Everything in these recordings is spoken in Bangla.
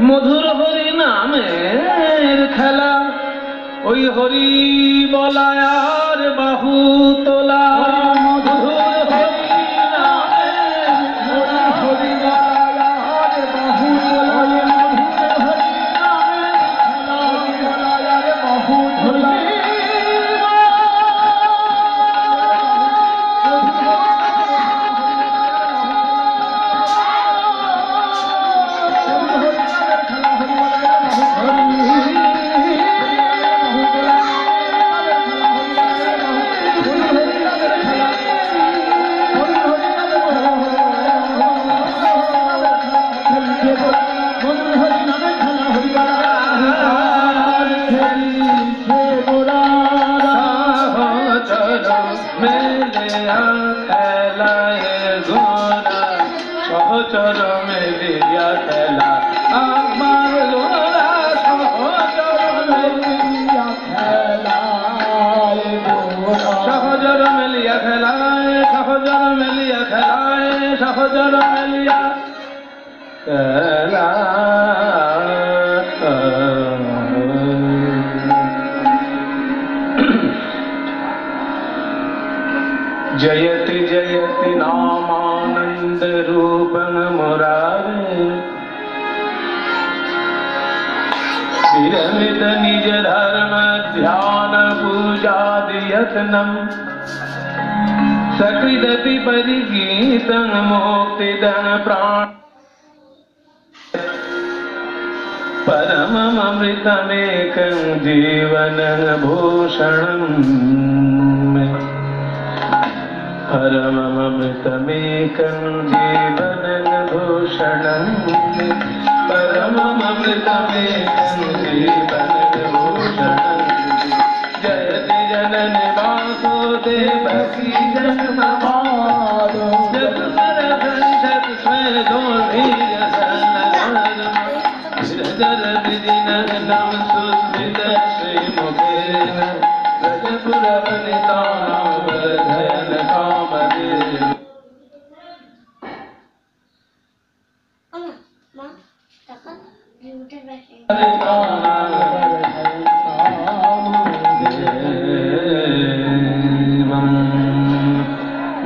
মধুর হরি নামের খেলা, ওই হরি বলায়ার বাহু তোলা। মধুর হরি নামের খেলা, হরি বলায়ার বাহু তোলা। মধুর হরি নামের খেলা, হরি বলায়ার বাহু তোলা। সহচর মেলিয়া খেলা আমার লোরা, সহচর মেলিয়া খেলা, সহচর মেলিয়া খেলায়, সহচর মেলিয়া খেলায়, সহচর মেলিয়া খেলা। जयति जयति नामानंद रूपं मुरारे, विरमित निज धर्म ध्यान पूजा यत्नम, सकृदपि परिगीतं मुक्तिदं प्राण, परममृतमेकं जीवनं भूषणम्, परममृतमेकं जीवनं भूषणम्, परममृतमेकं जीवनं भूषणम्। जयति जननि वासुदेवकी जन्ममारो, जगदरघंशत स्वेदो धीरजर विधिनग्नं सुस्मित श्रीमुखेन, व्रजपुरवनितानां वर्धयन् कामधेनुः।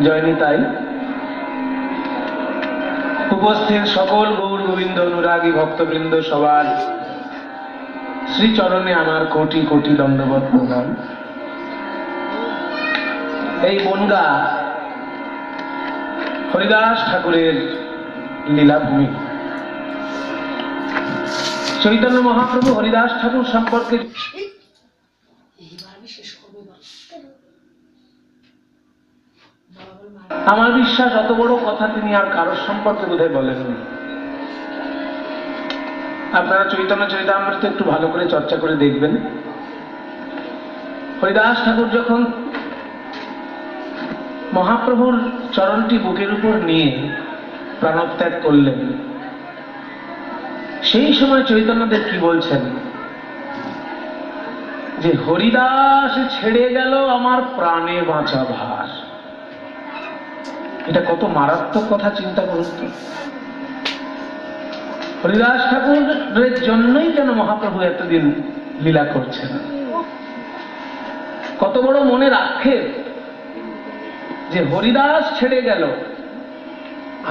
জয়নিতাই। উপস্থিত সকল গৌর গোবিন্দ অনুরাগী ভক্তবৃন্দ সবার শ্রীচরণে আমার কোটি কোটি দণ্ডবত প্রণাম। এই বনগা হরিদাস ঠাকুরের লীলাভূমি। চৈতন্য মহাপ্রভু হরিদাস ঠাকুর সম্পর্কে আমার বিশ্বাস অত বড় কথা তিনি আর কারোর সম্পর্কে বোধহয় বলেননি। আপনারা চৈতন্য চরিতামৃত একটু ভালো করে চর্চা করে দেখবেন। হরিদাস ঠাকুর যখন মহাপ্রভুর চরণটি বুকের উপর নিয়ে প্রাণত্যাগ করলেন, সেই সময় চৈতন্যদেব কি বলছেন যে হরিদাস ছেড়ে গেল আমার প্রাণে বাঁচা ভার। এটা কত মারাত্মক কথা চিন্তা করুন তো। হরিদাস ঠাকুরের জন্যই কেন মহাপ্রভু এতদিন লীলা করছেন। কত বড় মনের আক্ষেপ যে হরিদাস ছেড়ে গেল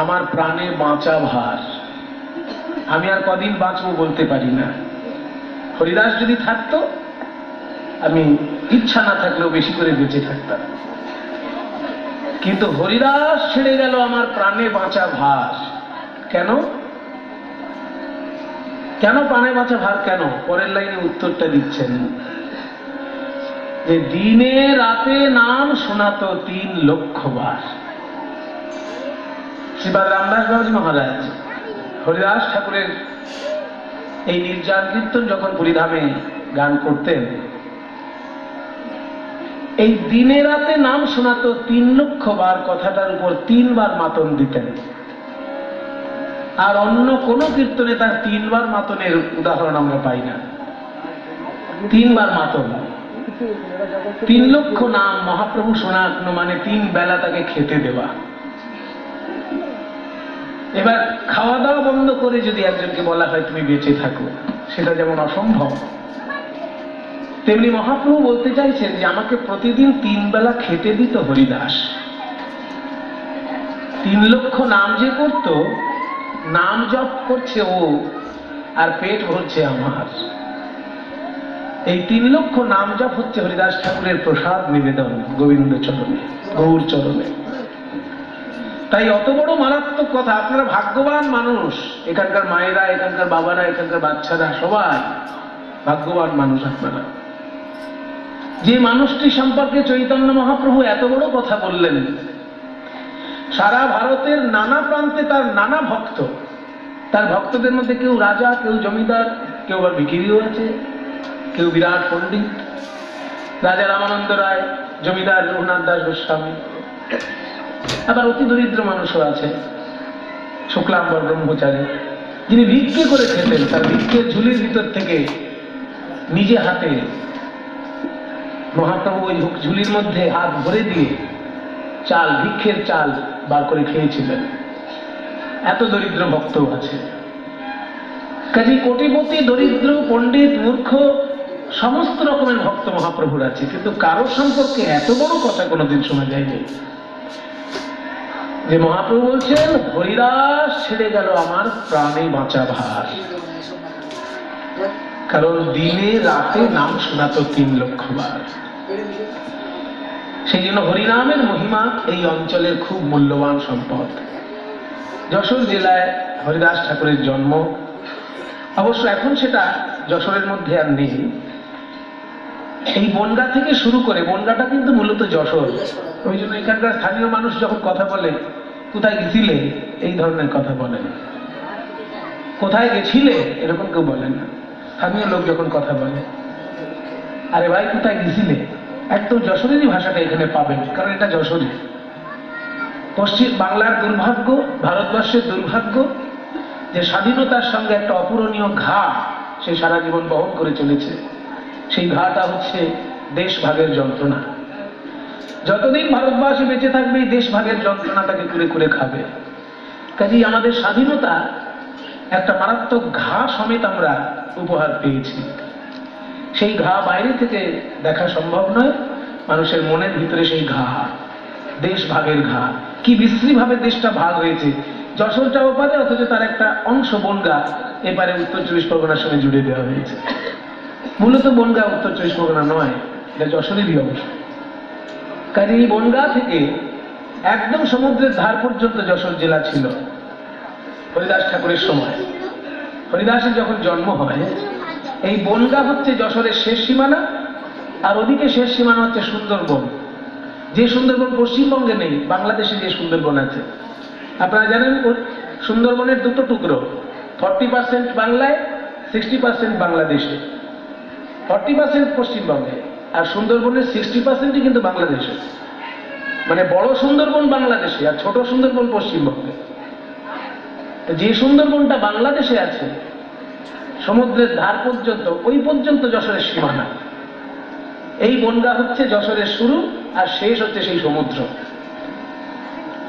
আমার প্রাণে বাঁচা ভার। আমি আর কদিন বাঁচবো বলতে পারি না। হরিদাস যদি থাকতো আমি ইচ্ছা না থাকলেও বেশি করে বেঁচে থাকতাম, কিন্তু হরিদাস ছেড়ে গেল আমার প্রাণে বাঁচা ভার। কেন কেন প্রাণে বাঁচা ভার কেন? পরের লাইনে উত্তরটা দিচ্ছেন যে দিনে রাতে নাম শোনাতো 3 লক্ষ বার। শ্রীপাদ রামদাস বাবাজি মহারাজ হরিদাস ঠাকুরের এই নির্জন কীর্তন যখন পুরীধামে গান করতেন, এই দিনে রাতে নাম শোনাতো 3 লক্ষ বার কথাটার উপর 3 বার মাতন দিতেন। আর অন্য কোন কীর্তনে তার 3 বার মাতনের উদাহরণ আমরা পাই না। 3 বার মাতন, 3 লক্ষ নাম মহাপ্রভু শোনানো মানে 3 বেলা তাকে খেতে দেওয়া। এবার খাওয়া দাওয়া বন্ধ করে যদি একজনকে বলা হয় তুমি বেঁচে থাকো, সেটা যেমন অসম্ভব, তেমনি মহাপ্রভু বলতে চাইছেন যে আমাকে প্রতিদিন 3 বেলা খেতে দিত হরিদাস। 3 লক্ষ নাম যে করত, নাম জপ করছে ও, আর পেট ভরছে আমার। এই 3 লক্ষ নাম জপ হচ্ছে হরিদাস ঠাকুরের প্রসাদ নিবেদন গোবিন্দ চরণে, গৌর চরণে। তাই অত বড় মারাত্মক কথা। আপনারা ভাগ্যবান মানুষ, এখানকার মায়েরা, এখানকার বাবারা, এখানকার বাচ্চারা সবাই ভাগ্যবান মানুষ আপনারা। যে মানুষটি সম্পর্কে চৈতন্য মহাপ্রভু এত বড় কথা বললেন, সারা ভারতের নানা প্রান্তে তার নানা ভক্ত, তার ভক্তদের মধ্যে কেউ রাজা, কেউ জমিদার, কেউ আবার ভিখিরিও আছে, কেউ বিরাট পণ্ডিত, রাজা রামানন্দ রায়, জমিদার রঘুনাথ দাস গোস্বামী, আবার অতি দরিদ্র মানুষও আছে, শুক্লাম্বর ব্রহ্মচারী, যিনি ভিক্ষে করে খেতেন। তার ভিক্ষের ঝুলির ভিতর থেকে নিজে হাতে মহাপ্রভু ওই ঝুলির মধ্যে হাত ভরে দিয়ে চাল, ভিক্ষের চাল বার করে খেয়েছিলেন। এত দরিদ্র ভক্তও আছে। কাজে কোটিপতি, দরিদ্র, পণ্ডিত, মূর্খ, সমস্ত রকমের ভক্ত মহাপ্রভুর আছে, কিন্তু কারো সম্পর্কে এত বড় কথা কোনোদিন শোনা যায়নি। যে মহাপ্রভু বলছেন হরিদাস ছেড়ে গেল আমার প্রাণে বাঁচা ভার। কারণ দিনে রাতে নাম শোনাতো 3 লক্ষ বার। সেই জন্য হরিনামের মহিমা এই অঞ্চলের খুব মূল্যবান সম্পদ। যশোর জেলায় হরিদাস ঠাকুরের জন্ম। অবশ্য এখন সেটা যশোরের মধ্যে আর নেই। এই বনগা থেকে শুরু করে, বনগাটা কিন্তু মূলত যশোর, ওই জন্য এখানকার স্থানীয় মানুষ যখন কথা বলে কোথায় গেছিলে, এই ধরনের কথা বলেন। কোথায় গেছিলে এরকম কেউ বলেন না। স্থানীয় লোক যখন কথা বলে, আরে ভাই কোথায় গেছিলে, একদম যশোরেরই ভাষাটা এখানে পাবেন, কারণ এটা যশোরে। পশ্চিম বাংলার দুর্ভাগ্য, ভারতবর্ষের দুর্ভাগ্য যে স্বাধীনতার সঙ্গে একটা অপূরণীয় ঘা সে সারা জীবন বহন করে চলেছে। সেই ঘাটা হচ্ছে দেশ ভাগের যন্ত্রণা। যতদিন ভারতবাসী বেঁচে থাকবে এই দেশ ভাগের যন্ত্রণা তাকে কুরে কুরে খাবে। কাজেই আমাদের স্বাধীনতা একটা মারাত্মক ঘা সমেত আমরা উপহার পেয়েছি। সেই ঘা বাইরে থেকে দেখা সম্ভব নয়, মানুষের মনের ভিতরে সেই ঘা, দেশ ভাগের ঘা। কি বিশ্রী ভাবে দেশটা ভাগ হয়েছে। যশোরটা ওপারে, অথচ তার একটা অংশ বনগা এপারে উত্তর 24 পরগনার সঙ্গে জুড়ে দেওয়া হয়েছে। মূলত বনগা উত্তর 24 পরগনা নয়, এটা যশোরেরই অংশ। কাজে এই বনগা থেকে একদম সমুদ্রের ধার পর্যন্ত যশোর জেলা ছিল হরিদাস ঠাকুরের সময়। হরিদাসের যখন জন্ম হয়, এই বনগা হচ্ছে যশোরের শেষ সীমানা, আর ওদিকে শেষ সীমানা হচ্ছে সুন্দরবন। যে সুন্দরবন পশ্চিমবঙ্গে নেই, বাংলাদেশে যে সুন্দরবন আছে। আপনারা জানেন সুন্দরবনের দুটো টুকরো, 40% বাংলায়, 60% বাংলাদেশে। 40% পশ্চিমবঙ্গে, আর সুন্দরবনের 60%ই কিন্তু বাংলাদেশে। মানে বড় সুন্দরবন বাংলাদেশে আর ছোট সুন্দরবন পশ্চিমবঙ্গে। যে সুন্দরবনটা বাংলাদেশে আছে সমুদ্রের ধার পর্যন্ত, ওই পর্যন্ত যশোরের সীমানা। এই বনগা হচ্ছে যশোরের শুরু, আর শেষ হচ্ছে সেই সমুদ্র।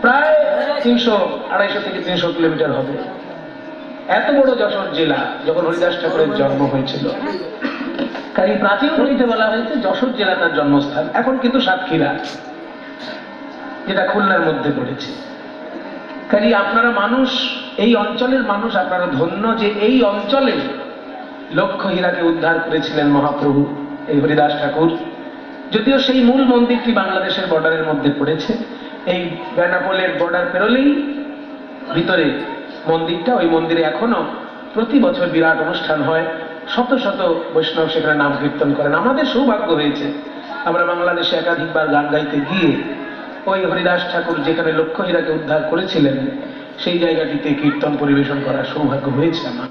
প্রায় 250 থেকে 300 কিলোমিটার হবে। এত বড় যশোর জেলা যখন হরিদাস ঠাকুরের জন্ম হয়েছিল। কারণ প্রাচীন বইতে বলা হয়েছে যশোর জেলা তার জন্মস্থান। এখন কিন্তু সাতক্ষীরা, যেটা খুলনার মধ্যে পড়েছে। কাজে আপনারা মানুষ, এই অঞ্চলের মানুষ, আপনারা ধন্য যে এই অঞ্চলে লক্ষ হীরাকে উদ্ধার করেছিলেন মহাপ্রভু এই হরিদাস ঠাকুর। যদিও সেই মূল মন্দিরটি বাংলাদেশের বর্ডারের মধ্যে পড়েছে। এই বেনাপোলের বর্ডার পেরোলেই ভিতরে মন্দিরটা, ওই মন্দিরে এখনো প্রতি বছর বিরাট অনুষ্ঠান হয়। শত শত বৈষ্ণব সেখানে নাম কীর্তন করেন। আমাদের সৌভাগ্য হয়েছে, আমরা বাংলাদেশে একাধিকবার গান গাইতে গিয়ে ওই হরিদাস ঠাকুর যেখানে লক্ষ হীরাকে উদ্ধার করেছিলেন সেই জায়গাটিতে কীর্তন পরিবেশন করার সৌভাগ্য হয়েছে আমার।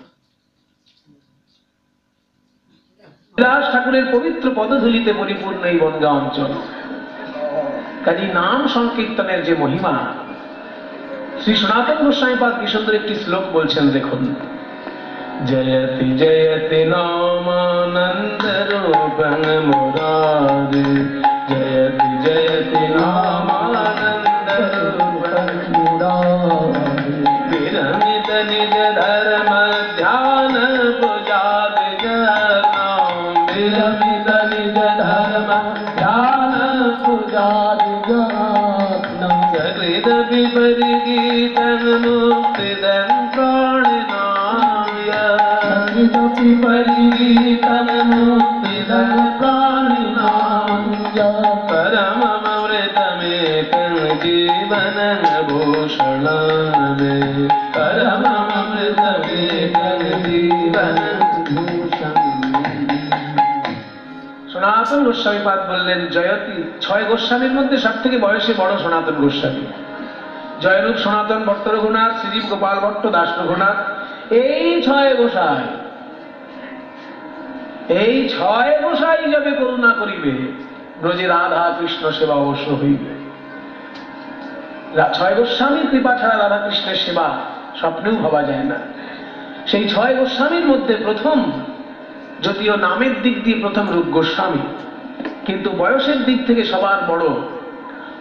হরিদাস ঠাকুরের পবিত্র পদধূলিতে পরিপূর্ণ এই বনগাঁ অঞ্চল। কাজী নাম সংকীর্তনের যে মহিমা, শ্রী সনাতন গোস্বামীপাদ কি সুন্দর একটি শ্লোক বলছেন, দেখুন। জয়তি জয়তি নামানন্দ রূপং মুরারি, জয়তি জয়তি নামানন্দ রূপং মুরারি, বিরমিত निज धर्म ध्यान पुजादि जनाम विरमित निज धर्म ध्यान पुजादि जनाम सकृत विपरीतम मुक्तिदं प्राणिनाय सकृत विपरीतम मुक्तिदं प्राणिनाय परममृतमेकं जीवनं भूषणं परममृतमेकं जीवनं भूषणं। সনাতন গোস্বামীপাদ বললেন জয়তী, 6 গোস্বামীর মধ্যে সবথেকে বয়সে বড় সনাতন গোস্বামী। জয়রূপ সনাতন, ভট্ট রঘুনাথ, শ্রীজীব গোপাল ভট্ট, দাস রঘুনাথ, এই 6 গোসাই, এই 6 গোসাই যাবে করুণা করিবে ব্রজে রাধা কৃষ্ণ সেবা অবশ্য হইবে। 6 গোস্বামীর কৃপা ছাড়া রাধা কৃষ্ণের সেবা স্বপ্নেও ভাবা যায় না। সেই 6 গোস্বামীর মধ্যে প্রথম, যদিও নামের দিক দিয়ে প্রথম রূপ গোস্বামী, কিন্তু বয়সের দিক থেকে সবার বড়,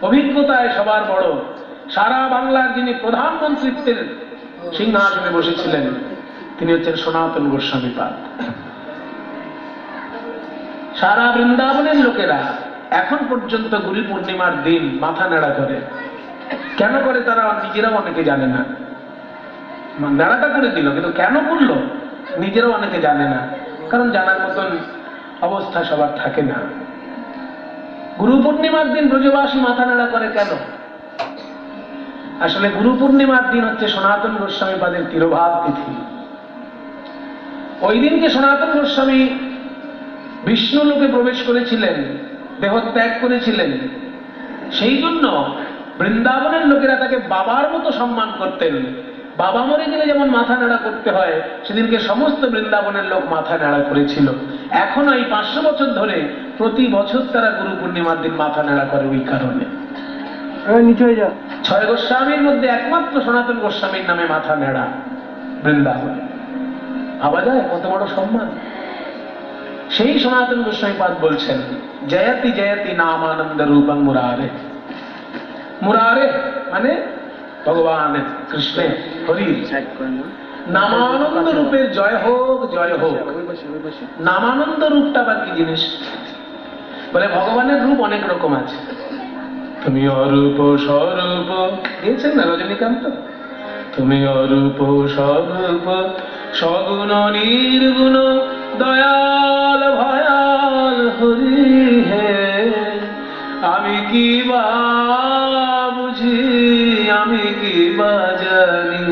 অভিজ্ঞতায় সবার বড়, সারা বাংলার যিনি প্রধানমন্ত্রীত্বের সিংহাসনে বসেছিলেন তিনি হচ্ছেন সনাতন গোস্বামীপাদ। সারা বৃন্দাবনের লোকেরা এখন পর্যন্ত গুরু পূর্ণিমার দিন মাথা নেড়া করে। কেন করে তারা নিজেরাও অনেকে জানে না। নেড়াটা করে দিল, কিন্তু কেন করলো নিজেরাও অনেকে জানে না, কারণ জানার মতন অবস্থা সবার থাকে না। গুরু পূর্ণিমার দিন ব্রজবাসী মাথা নেড়া করে কেন? আসলে গুরু পূর্ণিমার দিন হচ্ছে সনাতন গোস্বামীপাদের তিরোভাব তিথি। ওই দিনকে সনাতন গোস্বামী বিষ্ণু লোকে প্রবেশ করেছিলেন, দেহত্যাগ করেছিলেন। সেই জন্য বৃন্দাবনের লোকেরা তাকে বাবার মতো সম্মান করতেন। বাবা মরে গেলে যেমন মাথা নাড়া করতে হয়, সেদিনকে সমস্ত বৃন্দাবনের লোক মাথা নাড়া করেছিল। এখনো এই 500 বছর ধরে প্রতি বছর তারা গুরু পূর্ণিমার দিন মাথা নাড়া করে ওই কারণে। 6 গোস্বামীর মধ্যে একমাত্র সনাতন গোস্বামীর নামে মাথা নেড়া বৃন্দাবনে। ভাবা যায় কত বড় সম্মান। সেই সনাতন গোস্বামীপাদ বলছেন জয়তি জয়তি নামানন্দ রূপং মুরারে। মুরারে মানে ভগবান কৃষ্ণের হরির নামানন্দ রূপের জয় হোক, জয় হোক। নামানন্দ রূপটা আবার কি জিনিস? বলে ভগবানের রূপ অনেক রকম আছে। তুমি অরূপ স্বরূপ গেয়েছেন না রজনীকান্ত? তুমি অরূপ স্বরূপ সগুণ নির্গুণ দয়াল ভয়াল হরি হে। আমি কি বা বুঝি, আমি কি বা জানি,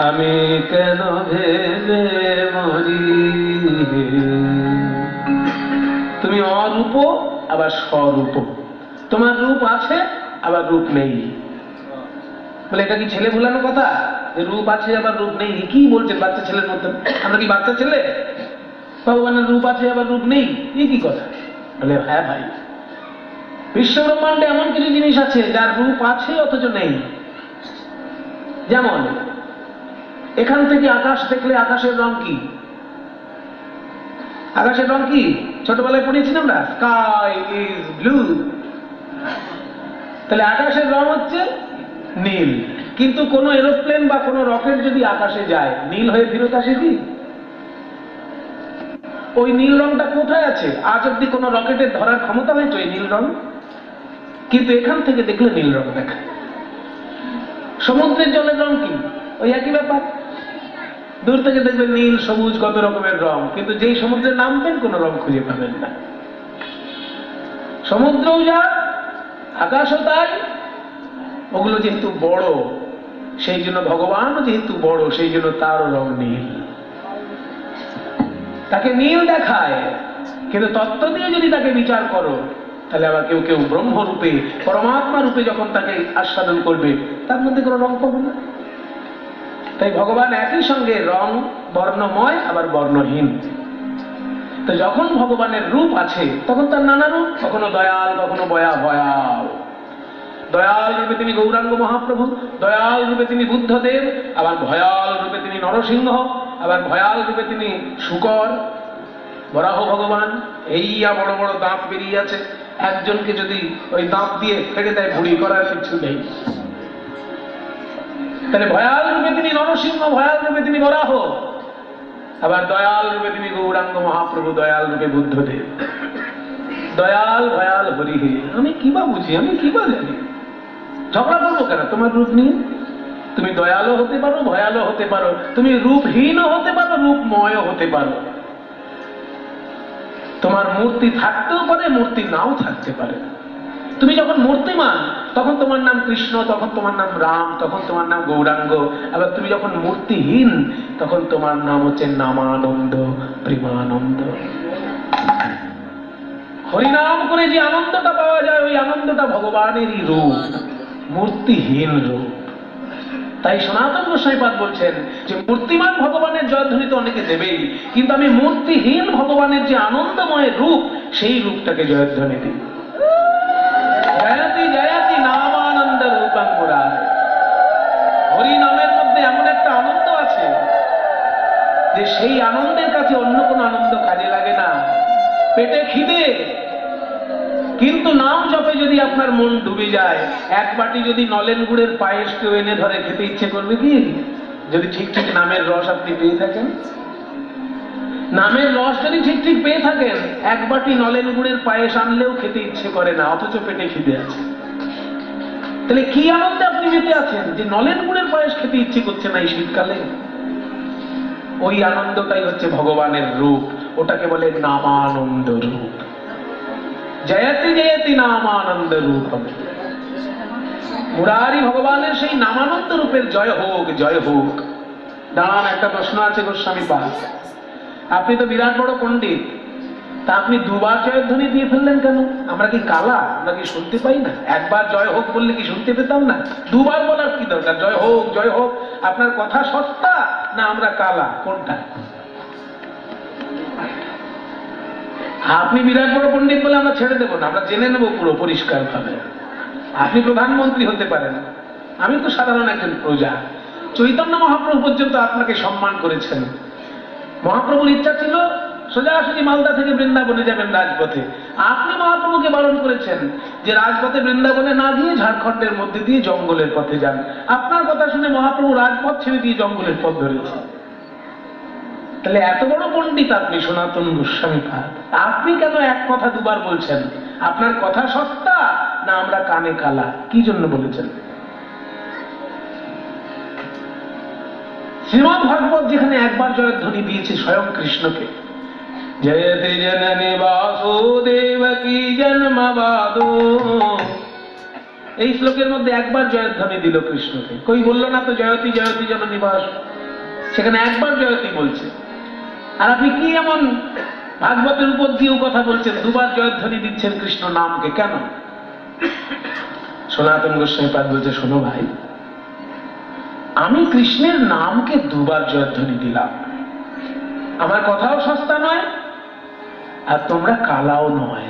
আমি কেন ভেবে মরি। তুমি অরূপ আবার স্বরূপ, তোমার রূপ আছে আবার রূপ নেই। বলে এটা কি ছেলে ভুলানো কথা যে রূপ আছে আবার রূপ নেই? কি বলছেন বাচ্চা ছেলের মতো? আমরা কি বাচ্চা ছেলে? ভগবানের রূপ আছে আবার রূপ নেই, এই কি কথা? বলে হ্যাঁ ভাই, বিশ্ব ব্রহ্মাণ্ডে এমন কিছু জিনিস আছে যার রূপ আছে অথচ নেই। যেমন এখান থেকে আকাশ দেখলে আকাশের রং কি? আকাশের রং কি ছোটবেলায় পড়েছি আমরা, স্কাই ইজ ব্লু। তাহলে আকাশের রং হচ্ছে নীল। কিন্তু কোন এরোপ্লেন বা কোন রকেট যদি আকাশে যায় নীল হয়ে ফেরত আসে কি? ওই নীল রংটা কোথায় আছে? আজ অব্দি কোন রকেটের ধরার ক্ষমতা হয়েছে ওই নীল রং? কিন্তু এখান থেকে দেখলে নীল রং দেখায়। সমুদ্রের জলের রং কি? ওই একই ব্যাপার। দূর থেকে দেখবেন নীল সবুজ কত রকমের রং, কিন্তু যেই সমুদ্রে নামবেন কোন রং খুঁজে পাবেন না। সমুদ্রও যা, আকাশও তাই। ওগুলো যেহেতু বড় সেই জন্য, ভগবানও যেহেতু বড় সেই জন্য তারও রং নীল। তাকে নীল দেখায়, কিন্তু তত্ত্ব দিয়ে যদি তাকে বিচার করো তাহলে আবার কেউ কেউ ব্রহ্মরূপে পরমাত্মা রূপে যখন তাকে আস্বাদন করবে তার মধ্যে কোনো রং পাবে না। তাই ভগবান একই সঙ্গে রং বর্ণময় আবার বর্ণহীন। তো যখন ভগবানের রূপ আছে তখন তার নানা রূপ, কখনো দয়াল কখনো ভয়াল। দয়াল রূপে তিনি গৌরাঙ্গ মহাপ্রভু, দয়াল রূপে তিনি বুদ্ধদেব, আবার ভয়াল রূপে তিনি নরসিংহ, আবার ভয়াল রূপে তিনি শূকর, বরাহ ভগবান। এইয়া বড় বড় দাঁত বেরিয়ে আছে, একজনকে যদি ওই দাঁত দিয়ে ফেলে দেয় বুড়ি করার কিছু নেই। তাহলে ভয়াল রূপে তিনি নরসিংহ, ভয়াল রূপে তিনি বরাহ, আবার দয়াল রূপে তিনি গৌরাঙ্গ মহাপ্রভু, দয়াল রূপে বুদ্ধদেব। দয়াল ভয়াল হরি হে, আমি কিবা বুঝি, আমি কিবা জানি, ঝগড়া করবো কেন তোমার রূপ নিয়ে? তুমি দয়ালও হতে পারো, ভয়ালও হতে পারো, তুমি রূপহীনও হতে পারো, রূপময়ও হতে পারো। তোমার মূর্তি থাকতেও পারে, মূর্তি নাও থাকতে পারে। তুমি যখন মূর্তিমান তখন তোমার নাম কৃষ্ণ, তখন তোমার নাম রাম, তখন তোমার নাম গৌরাঙ্গ। আবার তুমি যখন মূর্তিহীন তখন তোমার নাম হচ্ছে নামানন্দ, প্রেমানন্দ। হরিনাম করে যে আনন্দটা পাওয়া যায়, ওই আনন্দটা ভগবানেরই রূপ, মূর্তিহীন রূপ। তাই সনাতন গোস্বামীপাদ বলছেন যে মূর্তিমান ভগবানের জয়ধ্বনি তো অনেকে দেবেই, কিন্তু আমি মূর্তিহীন ভগবানের যে আনন্দময় রূপ, সেই রূপটাকে জয়ধ্বনি দিই। জয়তি জয়তি নামানন্দ রূপং মুরারে। হরি নামের মধ্যে এমন একটা আনন্দ আছে যে সেই আনন্দের কাছে অন্য কোনো আনন্দ কাজে লাগে না। পেটে খিদে, কিন্তু নাম জপে যদি আপনার মন ডুবে যায়, এক বাটি যদি নলেন গুড়ের পায়েস কেউ এনে ধরে, খেতে ইচ্ছে করবে কি? যদি ঠিক ঠিক নামের রস আপনি পেয়ে থাকেন, নামের রস যদি ঠিক ঠিক পেয়ে থাকেন, এক বাটি নলেন গুড়ের পায়েস আনলেও খেতে ইচ্ছে করে না, অথচ পেটে খিদে আছে। তাহলে কি আনন্দে আপনি মেতে আছেন যে নলেন গুড়ের পায়েস খেতে ইচ্ছে করছে না এই শীতকালে? ওই আনন্দটাই হচ্ছে ভগবানের রূপ, ওটাকে বলে নামানন্দ রূপ। জয়তি জয়তি নামানন্দ রূপ। মুরারি ভগবানের সেই নামানন্দ রূপের জয় হোক, জয় হোক। দাঁড়ান, একটা প্রশ্ন আছে গোস্বামীপাদ। আপনি তো বিরাট বড় পণ্ডিত, তা আপনি দুবার জয়ধ্বনি দিয়ে ফেললেন কেন? আমরা কি কালা? আমরা কি শুনতে পাই না? একবার জয় হোক বললে কি শুনতে পেতাম না? দুবার বলার কি দরকার? জয় হোক, জয় হোক। আপনার কথা সস্তা না আমরা কালা, কোনটা? আপনি বিরাট বড় পণ্ডিত বলে আমরা ছেড়ে দেবো না, আমরা জেনে নেবো পুরো পরিষ্কার ভাবে। আপনি প্রধানমন্ত্রী হতে পারেন, আমি তো সাধারণ একজন প্রজা। চৈতন্য মহাপ্রভু পর্যন্ত আপনাকে সম্মান করেছেন। মহাপ্রভুর ইচ্ছা ছিল সোজাসুজি মালদা থেকে বৃন্দাবনে যাবেন রাজপথে। আপনি মহাপ্রভুকে বারণ করেছেন যে রাজপথে বৃন্দাবনে না গিয়ে ঝাড়খণ্ডের মধ্যে দিয়ে জঙ্গলের পথে যান। আপনার কথা শুনে মহাপ্রভু রাজপথ ছেড়ে দিয়ে জঙ্গলের পথ ধরেছে। তাহলে এত বড় পণ্ডিত আপনি, সনাতন গোস্বামীপাদ, আপনি কেন এক কথা দুবার বলছেন? আপনার কথা সত্তা না আমরা কানে কালা? কি জন্য বলেছেন? শ্রীমদ্ ভাগবত যেখানে একবার জয়ধ্বনি দিয়েছে স্বয়ং কৃষ্ণকে, জয়তে জননী বাসুদেবকী জন্মবাদো, এই শ্লোকের মধ্যে একবার জয়ধ্বনি দিল কৃষ্ণকে। কই বললো না তো জয়তি জয়তি জননী বাস, সেখানে একবার জয়তি বলছে। আর আপনি কি এমন ভাগবতের উপর দিয়েও কথা বলছেন, দুবার জয়ধ্বনি দিচ্ছেন কৃষ্ণ নামকে, কেন? সনাতন গোস্বামীপাদ বলছে, শোনো ভাই, আমি কৃষ্ণের নামকে দুবার জয়ধ্বনি দিলাম, আমার কথাও সস্তা নয় আর তোমরা কালাও নয়।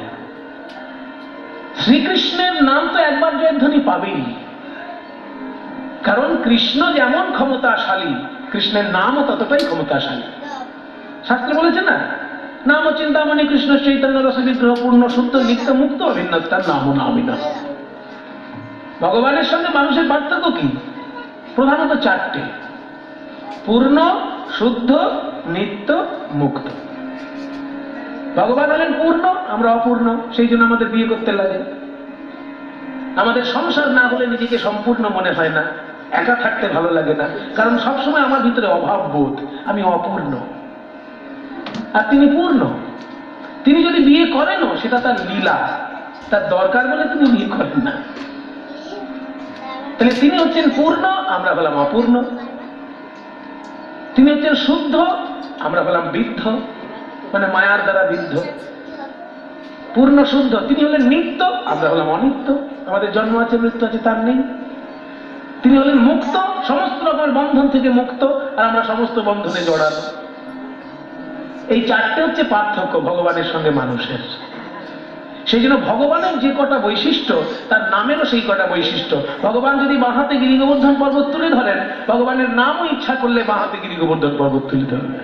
শ্রীকৃষ্ণের নাম তো একবার জয়ধ্বনি পাবেই, কারণ কৃষ্ণ যেমন ক্ষমতাশালী, কৃষ্ণের নামও ততটাই ক্ষমতাশালী। শাস্ত্রে বলেছে না, নাম চিন্তামণি কৃষ্ণ চৈতন্য রস বিগ্রহ পূর্ণ শুদ্ধ নিত্য মুক্ত অভিন্নতার নাম নামই না। ভগবানের সঙ্গে মানুষের পার্থক্য কি? প্রধানত চারটে: পূর্ণ, শুদ্ধ, নিত্য, মুক্ত। ভগবান হলেন পূর্ণ, আমরা অপূর্ণ, সেই জন্য আমাদের বিয়ে করতে লাগে। আমাদের সংসার না হলে নিজেকে সম্পূর্ণ মনে হয় না, একা থাকতে ভালো লাগে না, কারণ সবসময় আমার ভিতরে অভাব বোধ, আমি অপূর্ণ। আর তিনি পূর্ণ, তিনি যদি বিয়ে করেনও সেটা তার লীলা, তার দরকার বলে তিনি বিয়ে করেন না। তাহলে তিনি হচ্ছেন পূর্ণ, আমরা হলাম অপূর্ণ। তিনি হচ্ছেন শুদ্ধ, আমরা হলাম বিদ্ধ, মানে মায়ার দ্বারা বিদ্ধ। পূর্ণ শুদ্ধ, তিনি হলেন নিত্য, আমরা হলাম অনিত্য, আমাদের জন্ম আছে মৃত্যু আছে, তার নেই। তিনি হলেন মুক্ত, সমস্ত রকমের বন্ধন থেকে মুক্ত, আর আমরা সমস্ত বন্ধনে জড়ানো। এই চারটে হচ্ছে পার্থক্য ভগবানের সঙ্গে মানুষের। সেই জন্য ভগবানের যে কটা বৈশিষ্ট্য, তার নামেরও সেই কটা বৈশিষ্ট্য। ভগবান যদি বাঁ হাতে গিরি গোবর্ধন পর্বত তুলে ধরেন, ভগবানের নামও ইচ্ছা করলে বাঁ হাতে গিরি গোবর্ধন পর্বত তুলে ধরবে।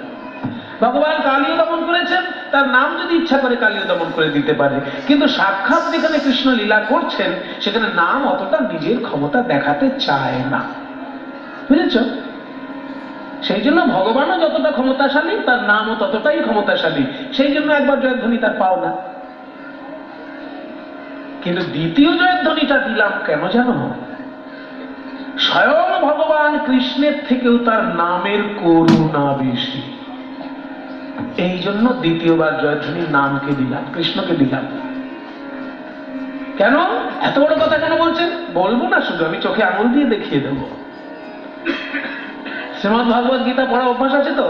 ভগবান কালীয় দমন করেছেন, তার নাম যদি ইচ্ছা করে কালীয় দমন করে দিতে পারে। কিন্তু সাক্ষাৎ যেখানে কৃষ্ণ লীলা করছেন, সেখানে নাম অতটা নিজের ক্ষমতা দেখাতে চায় না। বুঝেছ? সেই জন্য ভগবানও যতটা ক্ষমতাশালী তার নামও ততটাই ক্ষমতাশালী, সেই জন্য একবার জয়ধ্বনি তার পাও না। কিন্তু দ্বিতীয় জয়ধ্বনিটা দিলাম কেন জানো? স্বয়ং ভগবান কৃষ্ণের থেকেও তার নামের করুণা বেশি, এই জন্য দ্বিতীয়বার জয়ধ্বনির নামকে দিলাম, কৃষ্ণকে দিলাম। কেন এত বড় কথা কেন বলছেন? বলবো না, শুধু আমি চোখে আঙুল দিয়ে দেখিয়ে দেবো। শ্রীমদ্ ভাগবত গীতা পড়া অভ্যাস আছে তো?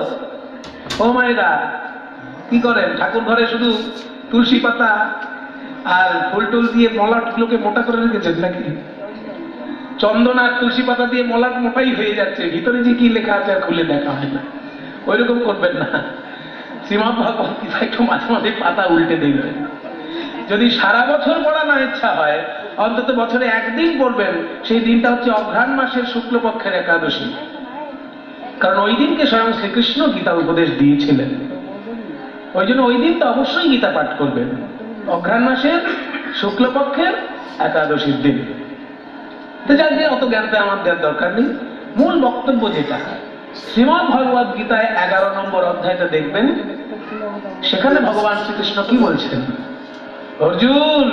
ও মায়েরা কি করেন? ঠাকুর ঘরে শুধু তুলসী পাতা আর ফুল টুল দিয়ে মলাটগুলোকে মোটা করে রেখেছেন নাকি? চন্দন আর তুলসী পাতা দিয়ে মলাট মোটাই হয়ে যাচ্ছে, ভিতরে যে কি লেখা আছে আর খুলে দেখা হয় না। ওইরকম করবেন না। শ্রীমদ্ ভাগবত গীতা একটু মাঝে মাঝে পাতা উল্টে দেখবেন। যদি সারা বছর পড়া না ইচ্ছা হয়, অন্তত বছরে একদিন পড়বেন। সেই দিনটা হচ্ছে অঘ্রাণ মাসের শুক্লপক্ষের একাদশী, কারণ ওই দিনকে স্বয়ং শ্রীকৃষ্ণ গীতা উপদেশ দিয়েছিলেন। ওই জন্য ওই দিন তো অবশ্যই গীতা পাঠ করবেন, অঘ্রাণ মাসের শুক্লপক্ষের একাদশীর দিন। তো যার দিয়ে অত জ্ঞানটা আমার দেওয়ার দরকার নেই। মূল বক্তব্য যেটা, শ্রীমদ্ ভগবত গীতায় 11 নম্বর অধ্যায়টা দেখবেন, সেখানে ভগবান শ্রীকৃষ্ণ কি বলছেন? অর্জুন,